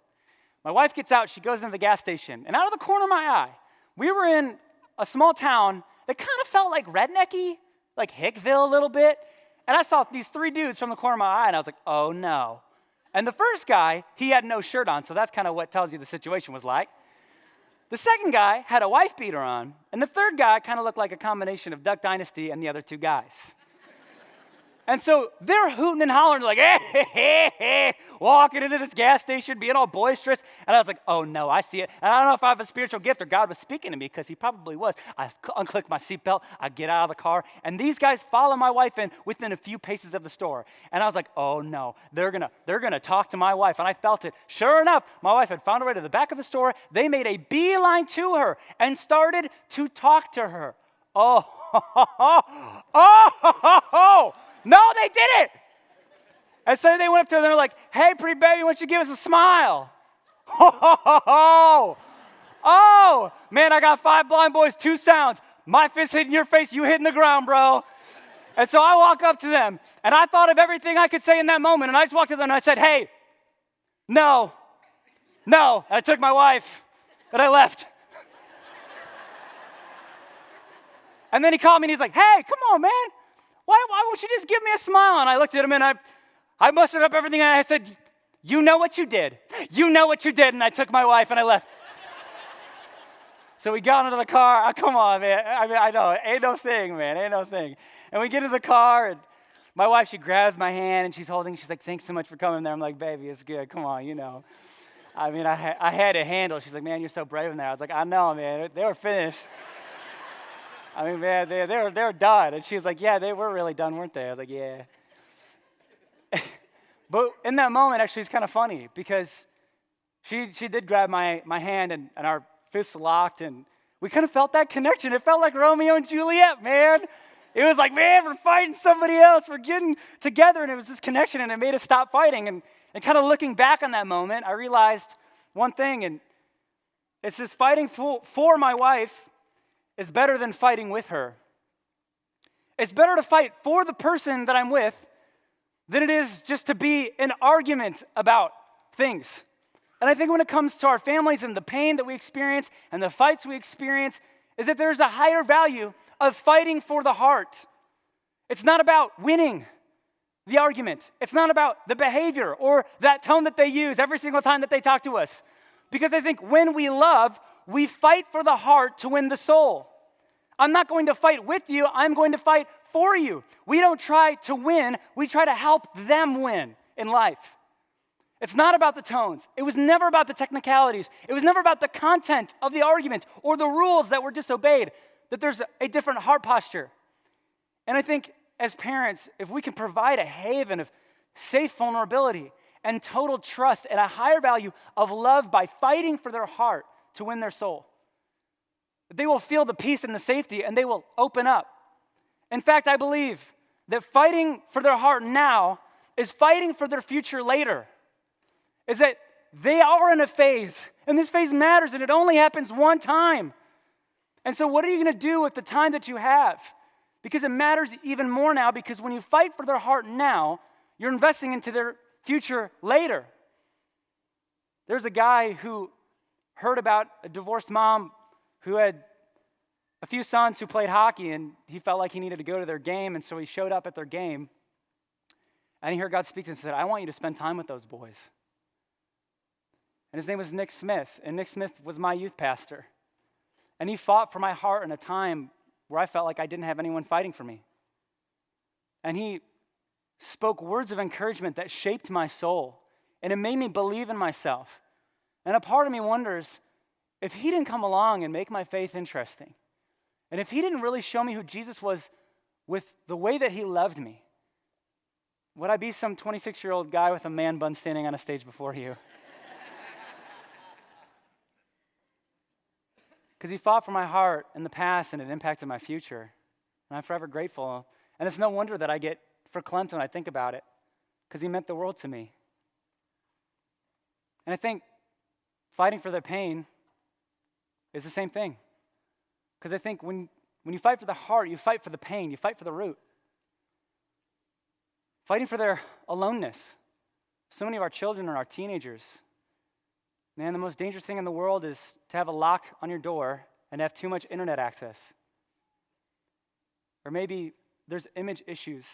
My wife gets out, she goes into the gas station, and out of the corner of my eye, we were in a small town that kind of felt like rednecky, like Hickville a little bit. And I saw these three dudes from the corner of my eye, and I was like, oh no. And the first guy, he had no shirt on, so that's kind of what tells you the situation was like. The second guy had a wife beater on, and the third guy kind of looked like a combination of Duck Dynasty and the other two guys. And so they're hooting and hollering, like, hey, walking into this gas station, being all boisterous. And I was like, oh, no, I see it. And I don't know if I have a spiritual gift or God was speaking to me, because he probably was. I unclick my seatbelt. I get out of the car. And these guys follow my wife in within a few paces of the store. And I was like, oh, no, they're gonna talk to my wife. And I felt it. Sure enough, my wife had found her way to the back of the store. They made a beeline to her and started to talk to her. Oh. No, they didn't. And so they went up to her and they're like, hey, pretty baby, why don't you give us a smile? Oh, man, I got 5 blind boys, 2 sounds. My fist hitting your face, you hitting the ground, bro. And so I walk up to them, and I thought of everything I could say in that moment, and I just walked to them and I said, hey, no. And I took my wife, and I left. And then he called me and he's like, hey, come on, man. Why won't you just give me a smile? And I looked at him and I mustered up everything and I said, you know what you did. You know what you did. And I took my wife and I left. So we got into the car. Oh, come on, man. I know. Ain't no thing, man. Ain't no thing. And we get into the car and my wife, she grabs my hand and she's like, thanks so much for coming there. I'm like, baby, it's good. Come on, I had a handle. She's like, man, you're so brave in there. I was like, I know, man. They were finished. Man, they were done. And she was like, yeah, they were really done, weren't they? I was like, yeah. But in that moment, actually, it's kind of funny because she did grab my hand and our fists locked, and we kind of felt that connection. It felt like Romeo and Juliet, man. It was like, man, we're fighting somebody else. We're getting together, and it was this connection, and it made us stop fighting. And kind of looking back on that moment, I realized one thing, and it's this fighting for my wife is better than fighting with her. It's better to fight for the person that I'm with than it is just to be an argument about things. And I think when it comes to our families and the pain that we experience and the fights we experience, is that there's a higher value of fighting for the heart. It's not about winning the argument. It's not about the behavior or that tone that they use every single time that they talk to us. Because I think when we love, we fight for the heart to win the soul. I'm not going to fight with you, I'm going to fight for you. We don't try to win, we try to help them win in life. It's not about the tones. It was never about the technicalities. It was never about the content of the argument or the rules that were disobeyed, that there's a different heart posture. And I think as parents, if we can provide a haven of safe vulnerability and total trust and a higher value of love by fighting for their heart to win their soul, they will feel the peace and the safety and they will open up. In fact, I believe that fighting for their heart now is fighting for their future later. Is that they are in a phase, and this phase matters, and it only happens one time. And so what are you going to do with the time that you have? Because it matters even more now, because when you fight for their heart now, you're investing into their future later. There's a guy who heard about a divorced mom who had a few sons who played hockey, and he felt like he needed to go to their game, and so he showed up at their game, and he heard God speak to him and said, I want you to spend time with those boys. And his name was Nick Smith, and Nick Smith was my youth pastor. And he fought for my heart in a time where I felt like I didn't have anyone fighting for me. And he spoke words of encouragement that shaped my soul, and it made me believe in myself. And a part of me wonders, if he didn't come along and make my faith interesting, and if he didn't really show me who Jesus was with the way that he loved me, would I be some 26-year-old guy with a man bun standing on a stage before you? Because he fought for my heart in the past and it impacted my future. And I'm forever grateful. And it's no wonder that I get verklempt when I think about it, because he meant the world to me. And I think fighting for their pain is the same thing. Because I think when you fight for the heart, you fight for the pain, you fight for the root. Fighting for their aloneness. So many of our children are our teenagers. Man, the most dangerous thing in the world is to have a lock on your door and have too much internet access. Or maybe there's image issues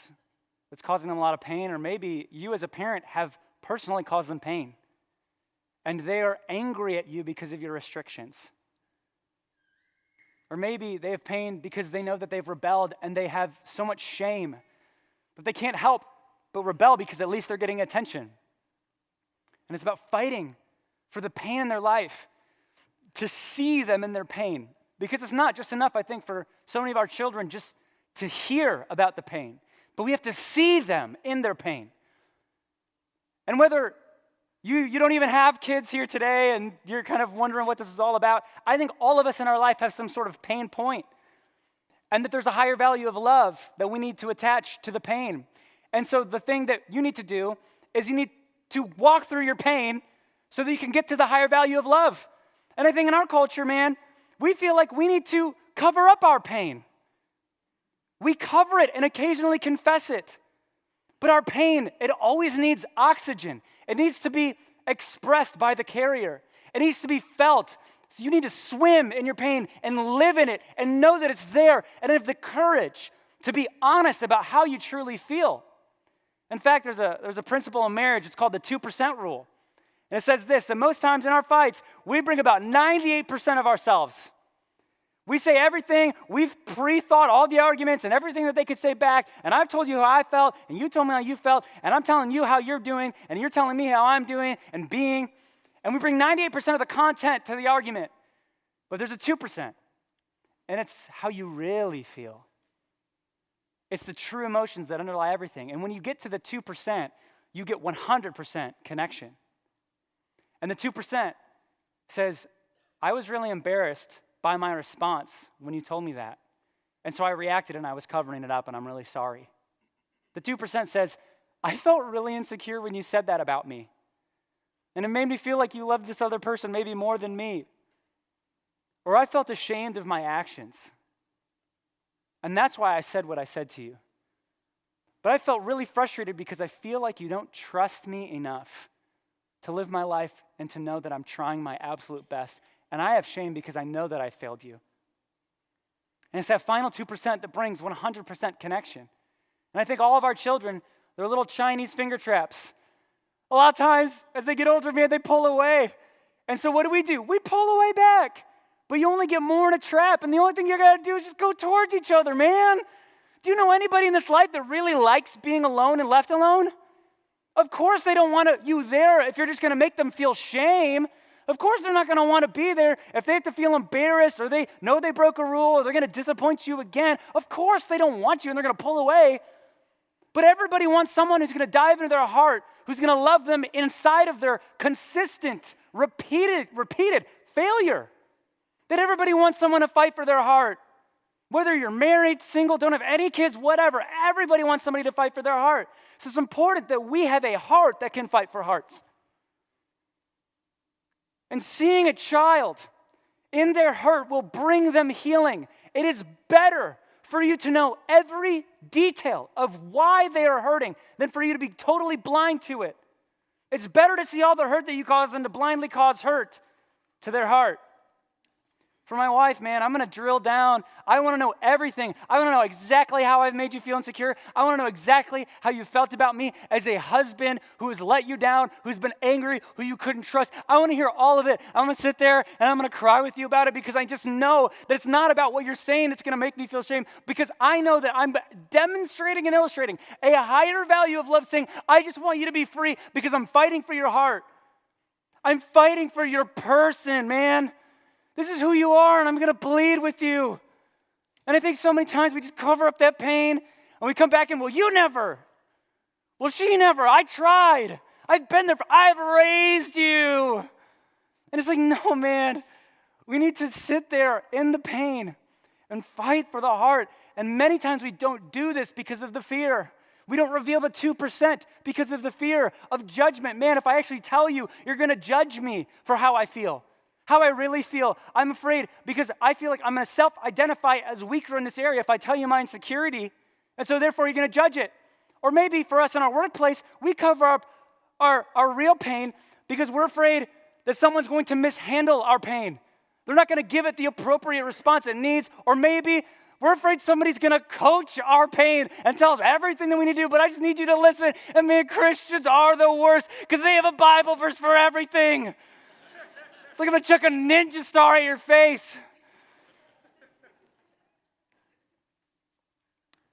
that's causing them a lot of pain, or maybe you as a parent have personally caused them pain, and they are angry at you because of your restrictions. Or maybe they have pain because they know that they've rebelled and they have so much shame, but they can't help but rebel because at least they're getting attention. And it's about fighting for the pain in their life, to see them in their pain. Because it's not just enough, I think, for so many of our children just to hear about the pain, but we have to see them in their pain. And whether you don't even have kids here today and you're kind of wondering what this is all about, I think all of us in our life have some sort of pain point, and that there's a higher value of love that we need to attach to the pain. And so the thing that you need to do is you need to walk through your pain so that you can get to the higher value of love. And I think in our culture, man, we feel like we need to cover up our pain. We cover it and occasionally confess it. But our pain, it always needs oxygen. It needs to be expressed by the carrier. It needs to be felt. So you need to swim in your pain and live in it and know that it's there and have the courage to be honest about how you truly feel. In fact, there's a principle in marriage. It's called the 2% rule. And it says this, that most times in our fights, we bring about 98% of ourselves. We say everything, we've pre-thought all the arguments and everything that they could say back, and I've told you how I felt, and you told me how you felt, and I'm telling you how you're doing, and you're telling me how I'm doing and being, and we bring 98% of the content to the argument. But there's a 2%, and it's how you really feel. It's the true emotions that underlie everything. And when you get to the 2%, you get 100% connection. And the 2% says, I was really embarrassed by my response when you told me that. And so I reacted and I was covering it up and I'm really sorry. The 2% says, I felt really insecure when you said that about me. And it made me feel like you loved this other person maybe more than me. Or I felt ashamed of my actions. And that's why I said what I said to you. But I felt really frustrated because I feel like you don't trust me enough to live my life and to know that I'm trying my absolute best. And I have shame because I know that I failed you. And it's that final 2% that brings 100% connection. And I think all of our children, they're little Chinese finger traps. A lot of times, as they get older, man, they pull away. And so what do? We pull away back. But you only get more in a trap, and the only thing you got to do is just go towards each other, man. Do you know anybody in this life that really likes being alone and left alone? Of course they don't want you there if you're just going to make them feel shame. Of course they're not going to want to be there if they have to feel embarrassed or they know they broke a rule or they're going to disappoint you again. Of course they don't want you and they're going to pull away. But everybody wants someone who's going to dive into their heart, who's going to love them inside of their consistent, repeated failure. That everybody wants someone to fight for their heart. Whether you're married, single, don't have any kids, whatever, everybody wants somebody to fight for their heart. So it's important that we have a heart that can fight for hearts. And seeing a child in their hurt will bring them healing. It is better for you to know every detail of why they are hurting than for you to be totally blind to it. It's better to see all the hurt that you cause than to blindly cause hurt to their heart. For my wife, man, I'm going to drill down. I want to know everything. I want to know exactly how I've made you feel insecure. I want to know exactly how you felt about me as a husband who has let you down, who's been angry, who you couldn't trust. I want to hear all of it. I'm going to sit there and I'm going to cry with you about it because I just know that it's not about what you're saying that's going to make me feel shame, because I know that I'm demonstrating and illustrating a higher value of love, saying, I just want you to be free because I'm fighting for your heart. I'm fighting for your person, man. This is who you are, and I'm going to bleed with you. And I think so many times we just cover up that pain, and we come back and, well, you never. Well, she never. I tried. I've been there. I've raised you. And it's like, no, man. We need to sit there in the pain and fight for the heart. And many times we don't do this because of the fear. We don't reveal the 2% because of the fear of judgment. Man, if I actually tell you, you're going to judge me for how I feel. How I really feel. I'm afraid because I feel like I'm going to self-identify as weaker in this area if I tell you my insecurity, and so therefore you're going to judge it. Or maybe for us in our workplace, we cover up our real pain because we're afraid that someone's going to mishandle our pain. They're not going to give it the appropriate response it needs, or maybe we're afraid somebody's going to coach our pain and tell us everything that we need to do, but I just need you to listen. And man, Christians are the worst because they have a Bible verse for everything. It's like I'm going to chuck a ninja star at your face.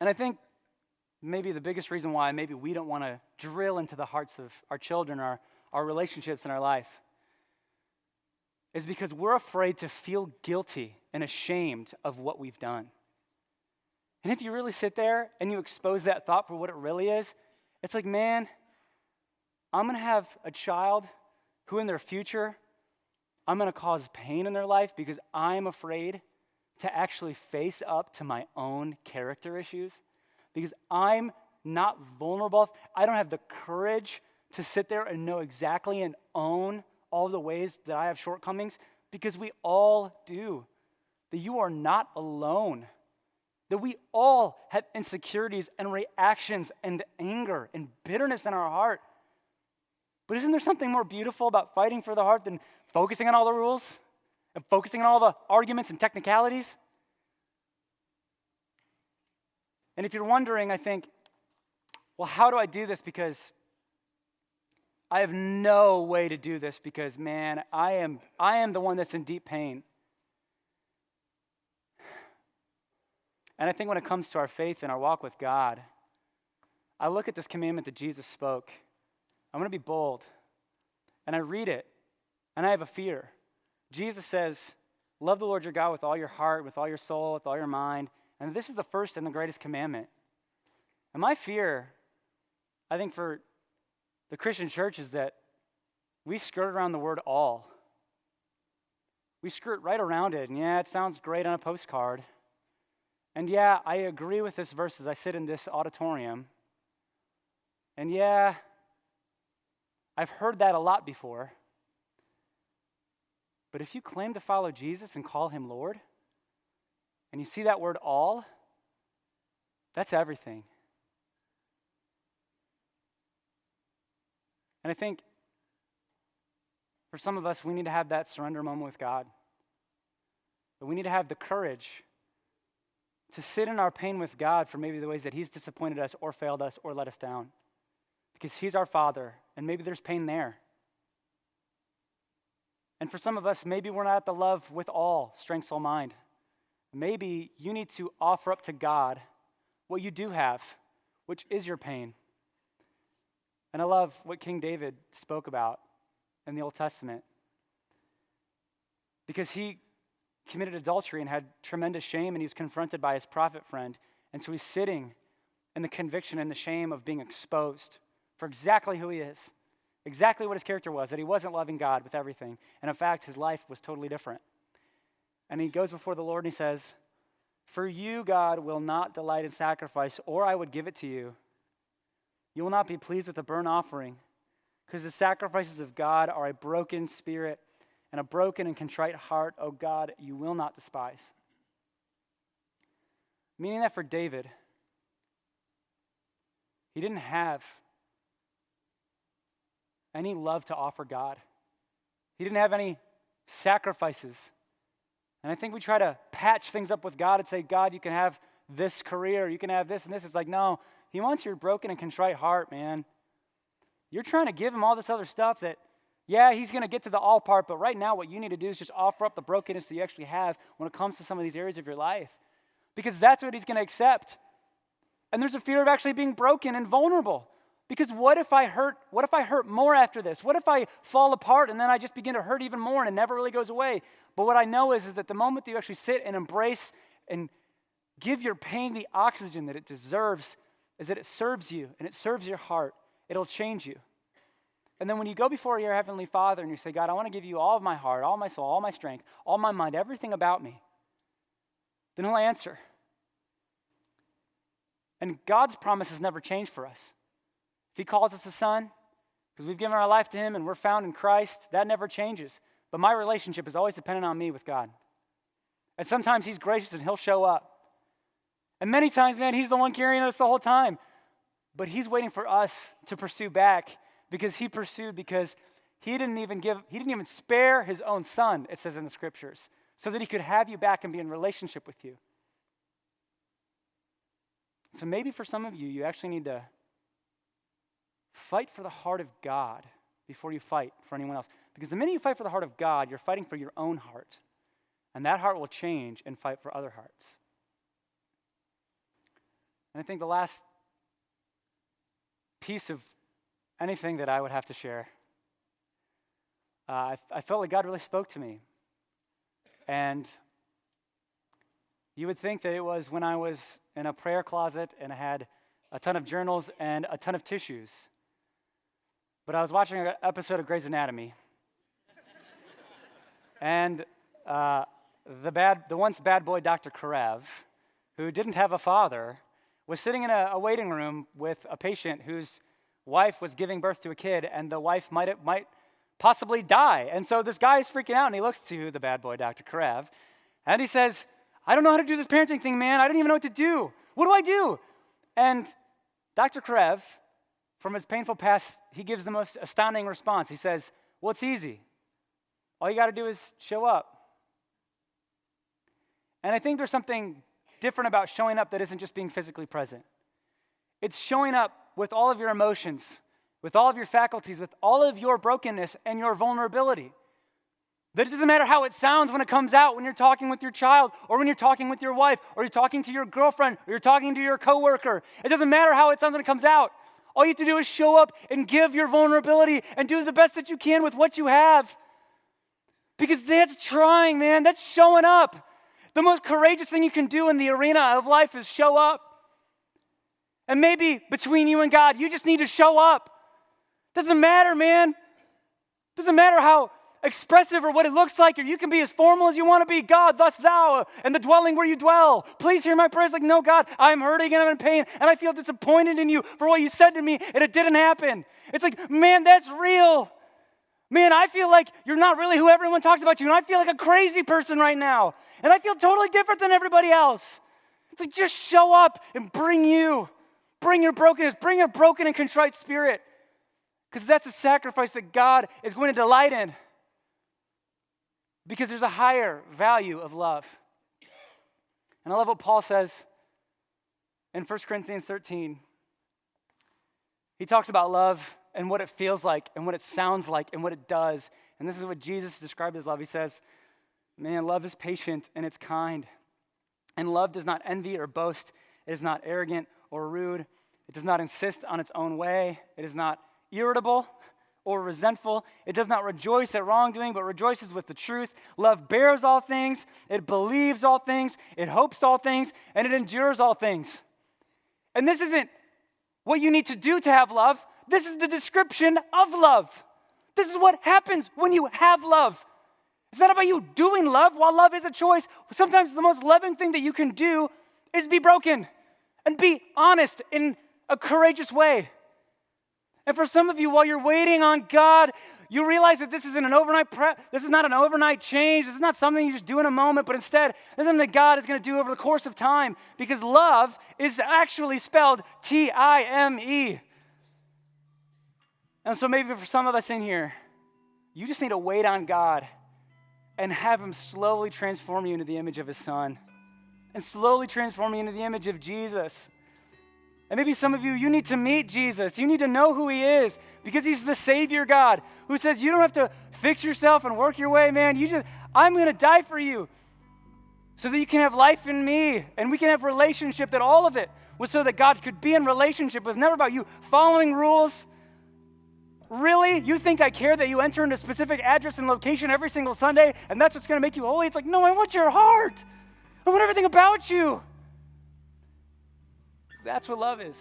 And I think maybe the biggest reason why maybe we don't want to drill into the hearts of our children, our relationships in our life, is because we're afraid to feel guilty and ashamed of what we've done. And if you really sit there and you expose that thought for what it really is, it's like, man, I'm going to have a child who in their future, I'm going to cause pain in their life because I'm afraid to actually face up to my own character issues, because I'm not vulnerable. I don't have the courage to sit there and know exactly and own all the ways that I have shortcomings, because we all do. That you are not alone. That we all have insecurities and reactions and anger and bitterness in our heart. But isn't there something more beautiful about fighting for the heart than focusing on all the rules and focusing on all the arguments and technicalities? And if you're wondering, I think, well, how do I do this? Because I have no way to do this because, man, I am the one that's in deep pain. And I think when it comes to our faith and our walk with God, I look at this commandment that Jesus spoke. I'm going to be bold. And I read it, and I have a fear. Jesus says, love the Lord your God with all your heart, with all your soul, with all your mind. And this is the first and the greatest commandment. And my fear, I think for the Christian church, is that we skirt around the word all. We skirt right around it. And yeah, it sounds great on a postcard. And yeah, I agree with this verse as I sit in this auditorium. And yeah, I've heard that a lot before. But if you claim to follow Jesus and call him Lord, and you see that word all, that's everything. And I think for some of us, we need to have that surrender moment with God. But we need to have the courage to sit in our pain with God for maybe the ways that he's disappointed us or failed us or let us down. Because he's our Father, and maybe there's pain there. And for some of us, maybe we're not at the love with all strength, soul, mind. Maybe you need to offer up to God what you do have, which is your pain. And I love what King David spoke about in the Old Testament, because he committed adultery and had tremendous shame, and he was confronted by his prophet friend. And so he's sitting in the conviction and the shame of being exposed for exactly who he is, exactly what his character was, that he wasn't loving God with everything. And in fact, his life was totally different. And he goes before the Lord and he says, "For you, God, will not delight in sacrifice, or I would give it to you. You will not be pleased with a burnt offering, because the sacrifices of God are a broken spirit and a broken and contrite heart, O God, you will not despise." Meaning that for David, he didn't have any love to offer God. He didn't have any sacrifices. And I think we try to patch things up with God and say, God, you can have this career, you can have this and this. It's like, no, he wants your broken and contrite heart, man. You're trying to give him all this other stuff that, yeah, he's going to get to the all part, but right now what you need to do is just offer up the brokenness that you actually have when it comes to some of these areas of your life. Because that's what he's going to accept. And there's a fear of actually being broken and vulnerable. Because what if I hurt more after this? What if I fall apart and then I just begin to hurt even more and it never really goes away? But what I know is that the moment that you actually sit and embrace and give your pain the oxygen that it deserves, is that it serves you and it serves your heart. It'll change you. And then when you go before your Heavenly Father and you say, God, I want to give you all of my heart, all my soul, all my strength, all my mind, everything about me, then he'll answer. And God's promises never change for us. If he calls us a son, because we've given our life to him and we're found in Christ, that never changes. But my relationship is always dependent on me with God. And sometimes he's gracious and he'll show up. And many times, man, he's the one carrying us the whole time. But he's waiting for us to pursue back, because he pursued, because he didn't even spare his own son, it says in the scriptures, so that he could have you back and be in relationship with you. So maybe for some of you, you actually need to fight for the heart of God before you fight for anyone else. Because the minute you fight for the heart of God, you're fighting for your own heart. And that heart will change and fight for other hearts. And I think the last piece of anything that I would have to share, I felt like God really spoke to me. And you would think that it was when I was in a prayer closet and I had a ton of journals and a ton of tissues. But I was watching an episode of Grey's Anatomy. And the once bad boy Dr. Karev, who didn't have a father, was sitting in a waiting room with a patient whose wife was giving birth to a kid, and the wife might possibly die. And so this guy is freaking out, and he looks to the bad boy Dr. Karev, and he says, I don't know how to do this parenting thing, man. I don't even know what to do. What do I do? And Dr. Karev, from his painful past, he gives the most astounding response. He says, well, it's easy. All you got to do is show up. And I think there's something different about showing up that isn't just being physically present. It's showing up with all of your emotions, with all of your faculties, with all of your brokenness and your vulnerability. That it doesn't matter how it sounds when it comes out, when you're talking with your child, or when you're talking with your wife, or you're talking to your girlfriend, or you're talking to your coworker. It doesn't matter how it sounds when it comes out. All you have to do is show up and give your vulnerability and do the best that you can with what you have. Because that's trying, man. That's showing up. The most courageous thing you can do in the arena of life is show up. And maybe between you and God, you just need to show up. Doesn't matter, man. Doesn't matter how expressive or what it looks like, or you can be as formal as you want to be. God, thus thou, and the dwelling where you dwell. Please hear my prayers. Like, no, God, I'm hurting and I'm in pain, and I feel disappointed in you for what you said to me, and it didn't happen. It's like, man, that's real. Man, I feel like you're not really who everyone talks about you, and I feel like a crazy person right now, and I feel totally different than everybody else. It's like, just show up and bring your brokenness, bring your broken and contrite spirit, because that's a sacrifice that God is going to delight in. Because there's a higher value of love. And I love what Paul says in 1 Corinthians 13. He talks about love and what it feels like and what it sounds like and what it does. And this is what Jesus described as love. He says, man, love is patient and it's kind. And love does not envy or boast. It is not arrogant or rude. It does not insist on its own way. It is not irritable or resentful. It does not rejoice at wrongdoing, but rejoices with the truth. Love bears all things. It believes all things. It hopes all things. And it endures all things. And this isn't what you need to do to have love. This is the description of love. This is what happens when you have love. It's not about you doing love. While love is a choice, sometimes the most loving thing that you can do is be broken and be honest in a courageous way. And for some of you, while you're waiting on God, you realize that this isn't an overnight this is not an overnight change. This is not something you just do in a moment, but instead, this is something that God is going to do over the course of time, because love is actually spelled T-I-M-E. And so maybe for some of us in here, you just need to wait on God and have him slowly transform you into the image of his Son, and slowly transform you into the image of Jesus. And maybe some of you, you need to meet Jesus. You need to know who he is, because he's the Savior God who says you don't have to fix yourself and work your way, man. I'm going to die for you so that you can have life in me, and we can have relationship. That all of it was so that God could be in relationship. It was never about you following rules. Really? You think I care that you enter into a specific address and location every single Sunday, and that's what's going to make you holy? It's like, no, I want your heart. I want everything about you. That's what love is.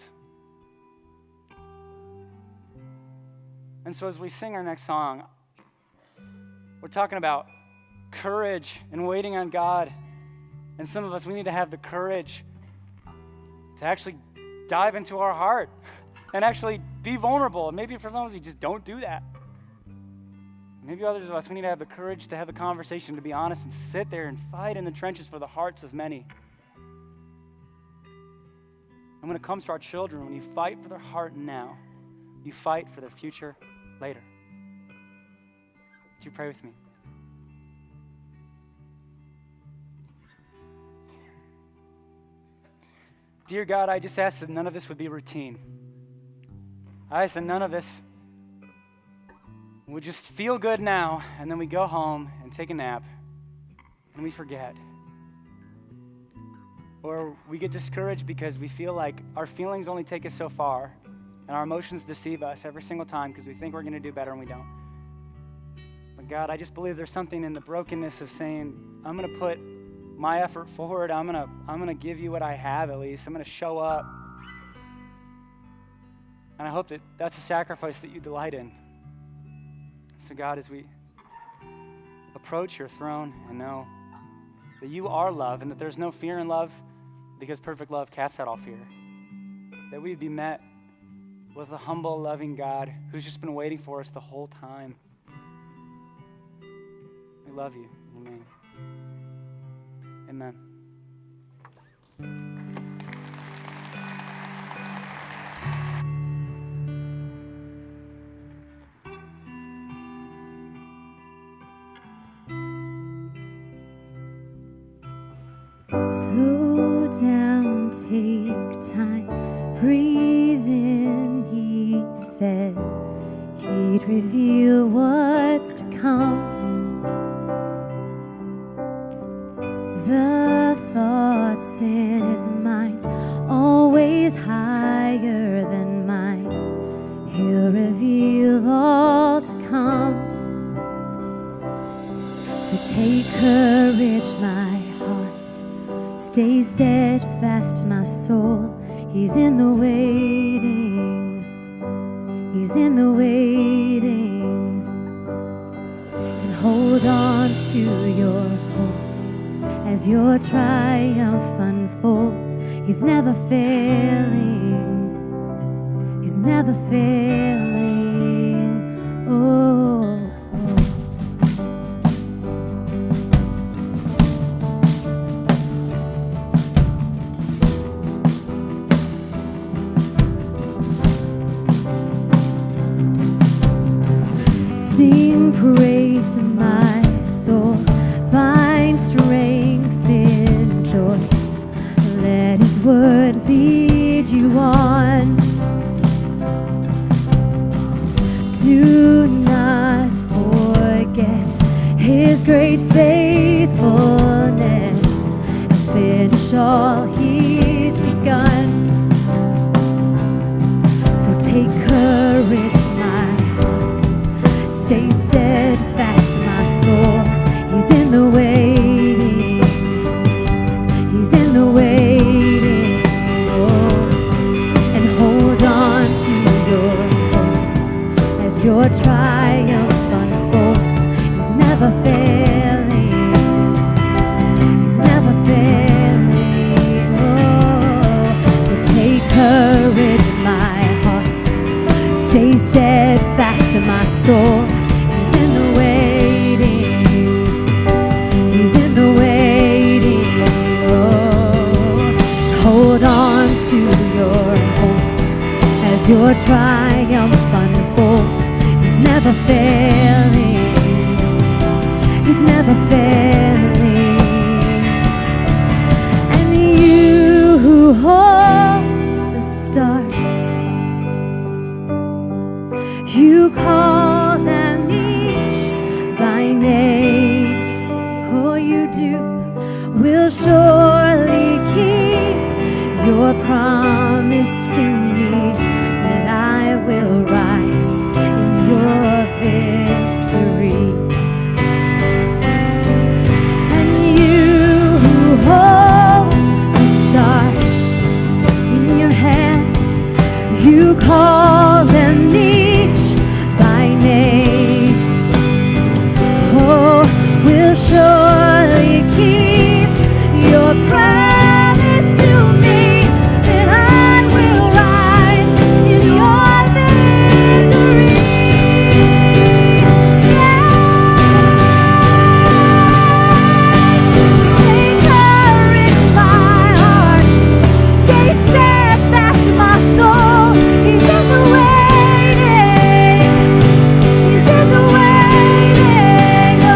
And so as we sing our next song, we're talking about courage and waiting on God. And some of us, we need to have the courage to actually dive into our heart and actually be vulnerable. And maybe for some of us, you just don't do that. Maybe others of us, we need to have the courage to have the conversation, to be honest and sit there and fight in the trenches for the hearts of many. And when it comes to our children, when you fight for their heart now, you fight for their future later. Would you pray with me? Dear God, I just ask that none of this would be routine. I ask that none of this would just feel good now, and then we go home and take a nap, and we forget. Or we get discouraged because we feel like our feelings only take us so far, and our emotions deceive us every single time because we think we're going to do better and we don't. But God, I just believe there's something in the brokenness of saying, I'm going to put my effort forward. I'm going to give you what I have at least. I'm going to show up. And I hope that that's a sacrifice that you delight in. So God, as we approach your throne and know that you are love and that there's no fear in love, because perfect love casts out all fear, that we'd be met with a humble, loving God who's just been waiting for us the whole time. We love you. Amen. Amen. Slow down, take time, breathe in, he said he'd reveal what's to come. The thoughts in his mind, always higher than mine, he'll reveal all to come. So take courage, my heart, stay steadfast, my soul. He's in the waiting. He's in the waiting. And hold on to your hope as your triumph unfolds. He's never failing. He's never failing. Oh. Sing praise, my soul, find strength in joy. Let his word lead you on. Do not forget His great faithfulness and finish all He's begun. So take courage, my heart. Stay steadfast, my soul. He's in the waiting. He's in the waiting. Oh, and hold on to your hope as your triumph unfolds. He's never failing. He's never failing. Oh, so take courage, my heart. Stay steadfast to my soul. He's in the waiting. He's in the waiting. Oh, hold on to your hope as your triumph unfolds. He's never failing. He's never failing. And you who holds the star, you call them each by name. Oh, you do. Will surely keep your promise to me that I will rise in your victory. And you who hold the stars in your hands, you call them each by name. Oh, will surely keep your promise to me that I will rise in your victory. Take courage, my heart. Stay steadfast, my soul. He's in the waiting. He's in the waiting. Oh,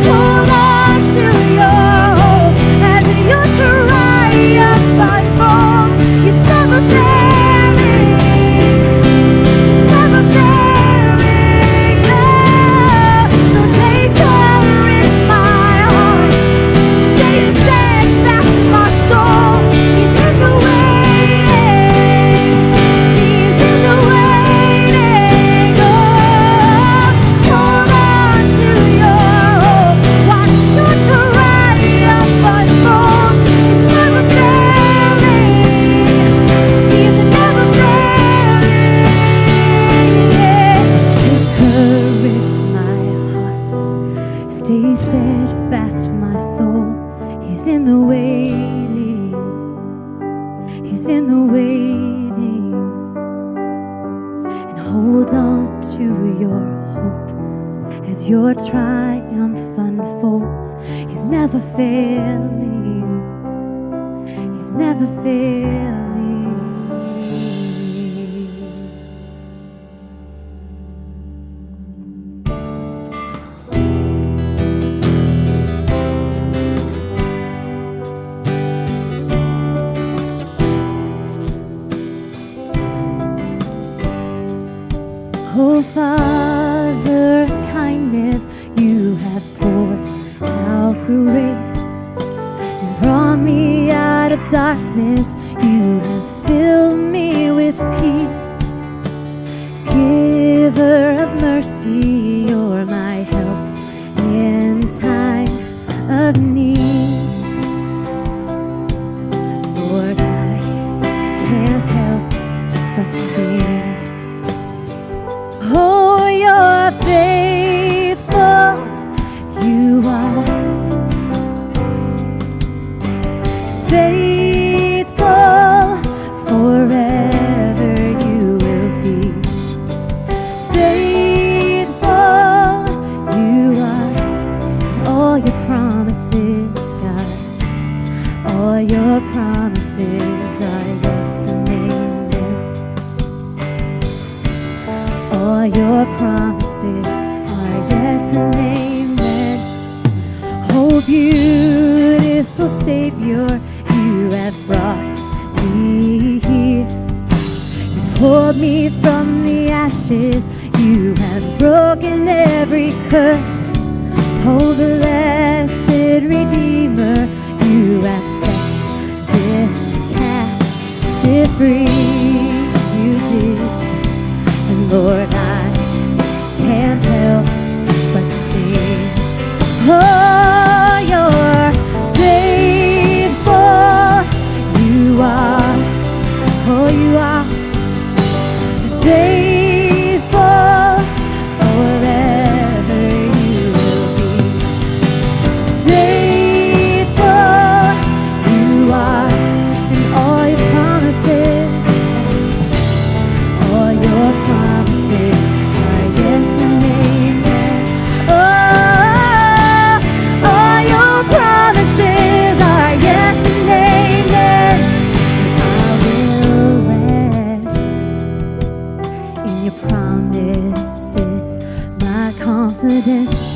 hold on to your hope as your triumph unfolds. He's never failing. He's never failing. Oh, so take courage, my heart. Stay steadfast, my soul. He's in the waiting. He's in the waiting. Oh, hold on to your hope. Watch your triumph unfold. He's never failing. He's never failing. Yeah. Take courage, my heart. Stay steadfast, my soul. He's in the waiting. He's in the waiting. And hold on to your hope as your triumph unfolds. He's never failing. He's never failing. Oh, Father, kindness, you have poured out grace and brought me out of darkness. You have filled me with peace. Giver of mercy, you're my help in time of need. Lord, I can't help but sing. Oh, you're faithful, you are faithful, forever you will be. Faithful, you are, all your promises, God, all your promises are yes and amen. All your promises are yes and amen. Oh, beautiful Savior, you have brought me here. You pulled me from the ashes. You have broken every curse. Oh, blessed Redeemer, you have set this captive free. You did, and Lord, I can't help but sing. Oh, you're faithful. You are. Oh, you are faithful. Forever you will be faithful. You are, and all your promises, all your promises are yes and amen. Oh, all your promises are yes and amen. So I will rest in your promises. My confidence,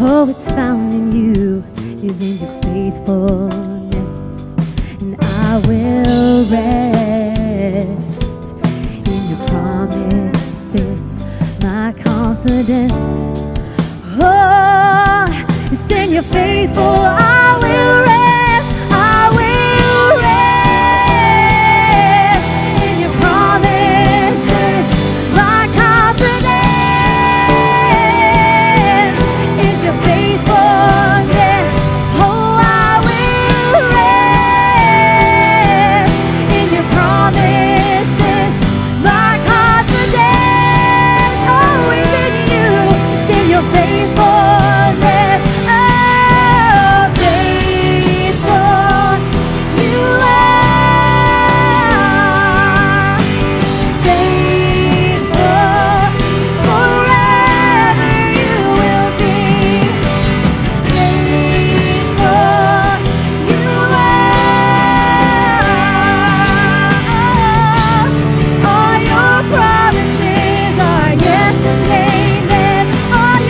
oh, it's found in you, is in your faithfulness. And I will rest in your promises. My confidence, oh, it's in your faithful. I will rest. I will rest in your promises. My confidence is your faithfulness. Oh, I will rest in your promises. My confidence, oh, is in you, it's in your faithfulness. Oh, faithful you are. Faithful, forever you will be. Faithful you are. All your promises are yes and amen. All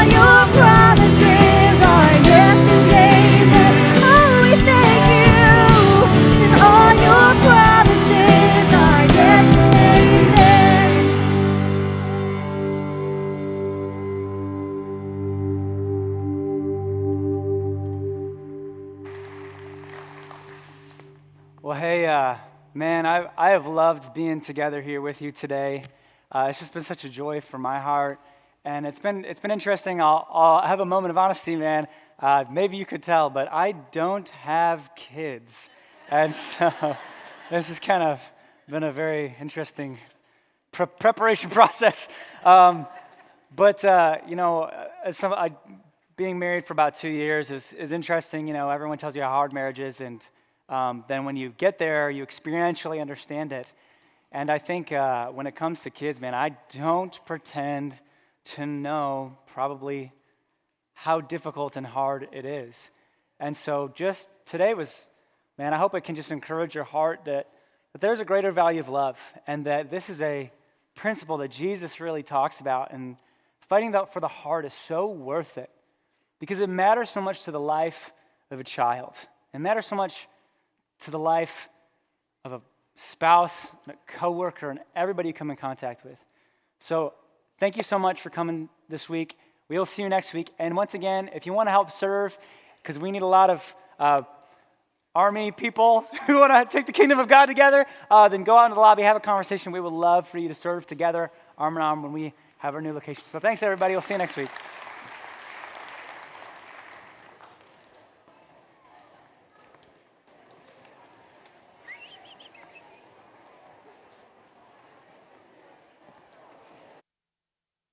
your promises are yes and amen. Oh, we thank you. And all your promises are yes and amen. Well, hey, man, I have loved being together here with you today. It's just been such a joy for my heart, and it's been interesting. I'll have a moment of honesty, man. Maybe you could tell, but I don't have kids, and so this has kind of been a very interesting preparation process. But you know, being married for about 2 years is interesting. You know, everyone tells you how hard marriage is, and then when you get there, you experientially understand it. And I think when it comes to kids, man, I don't pretend to know probably how difficult and hard it is. And so just today was, man, I hope it can just encourage your heart that there's a greater value of love, and that this is a principle that Jesus really talks about, and fighting for the heart is so worth it, because it matters so much to the life of a child. It matters so much to the life of a spouse, a coworker, and everybody you come in contact with. So thank you so much for coming this week. We'll see you next week. And once again, if you want to help serve, because we need a lot of army people who want to take the kingdom of God together, then go out into the lobby, have a conversation. We would love for you to serve together, arm in arm, when we have our new location. So thanks, everybody. We'll see you next week.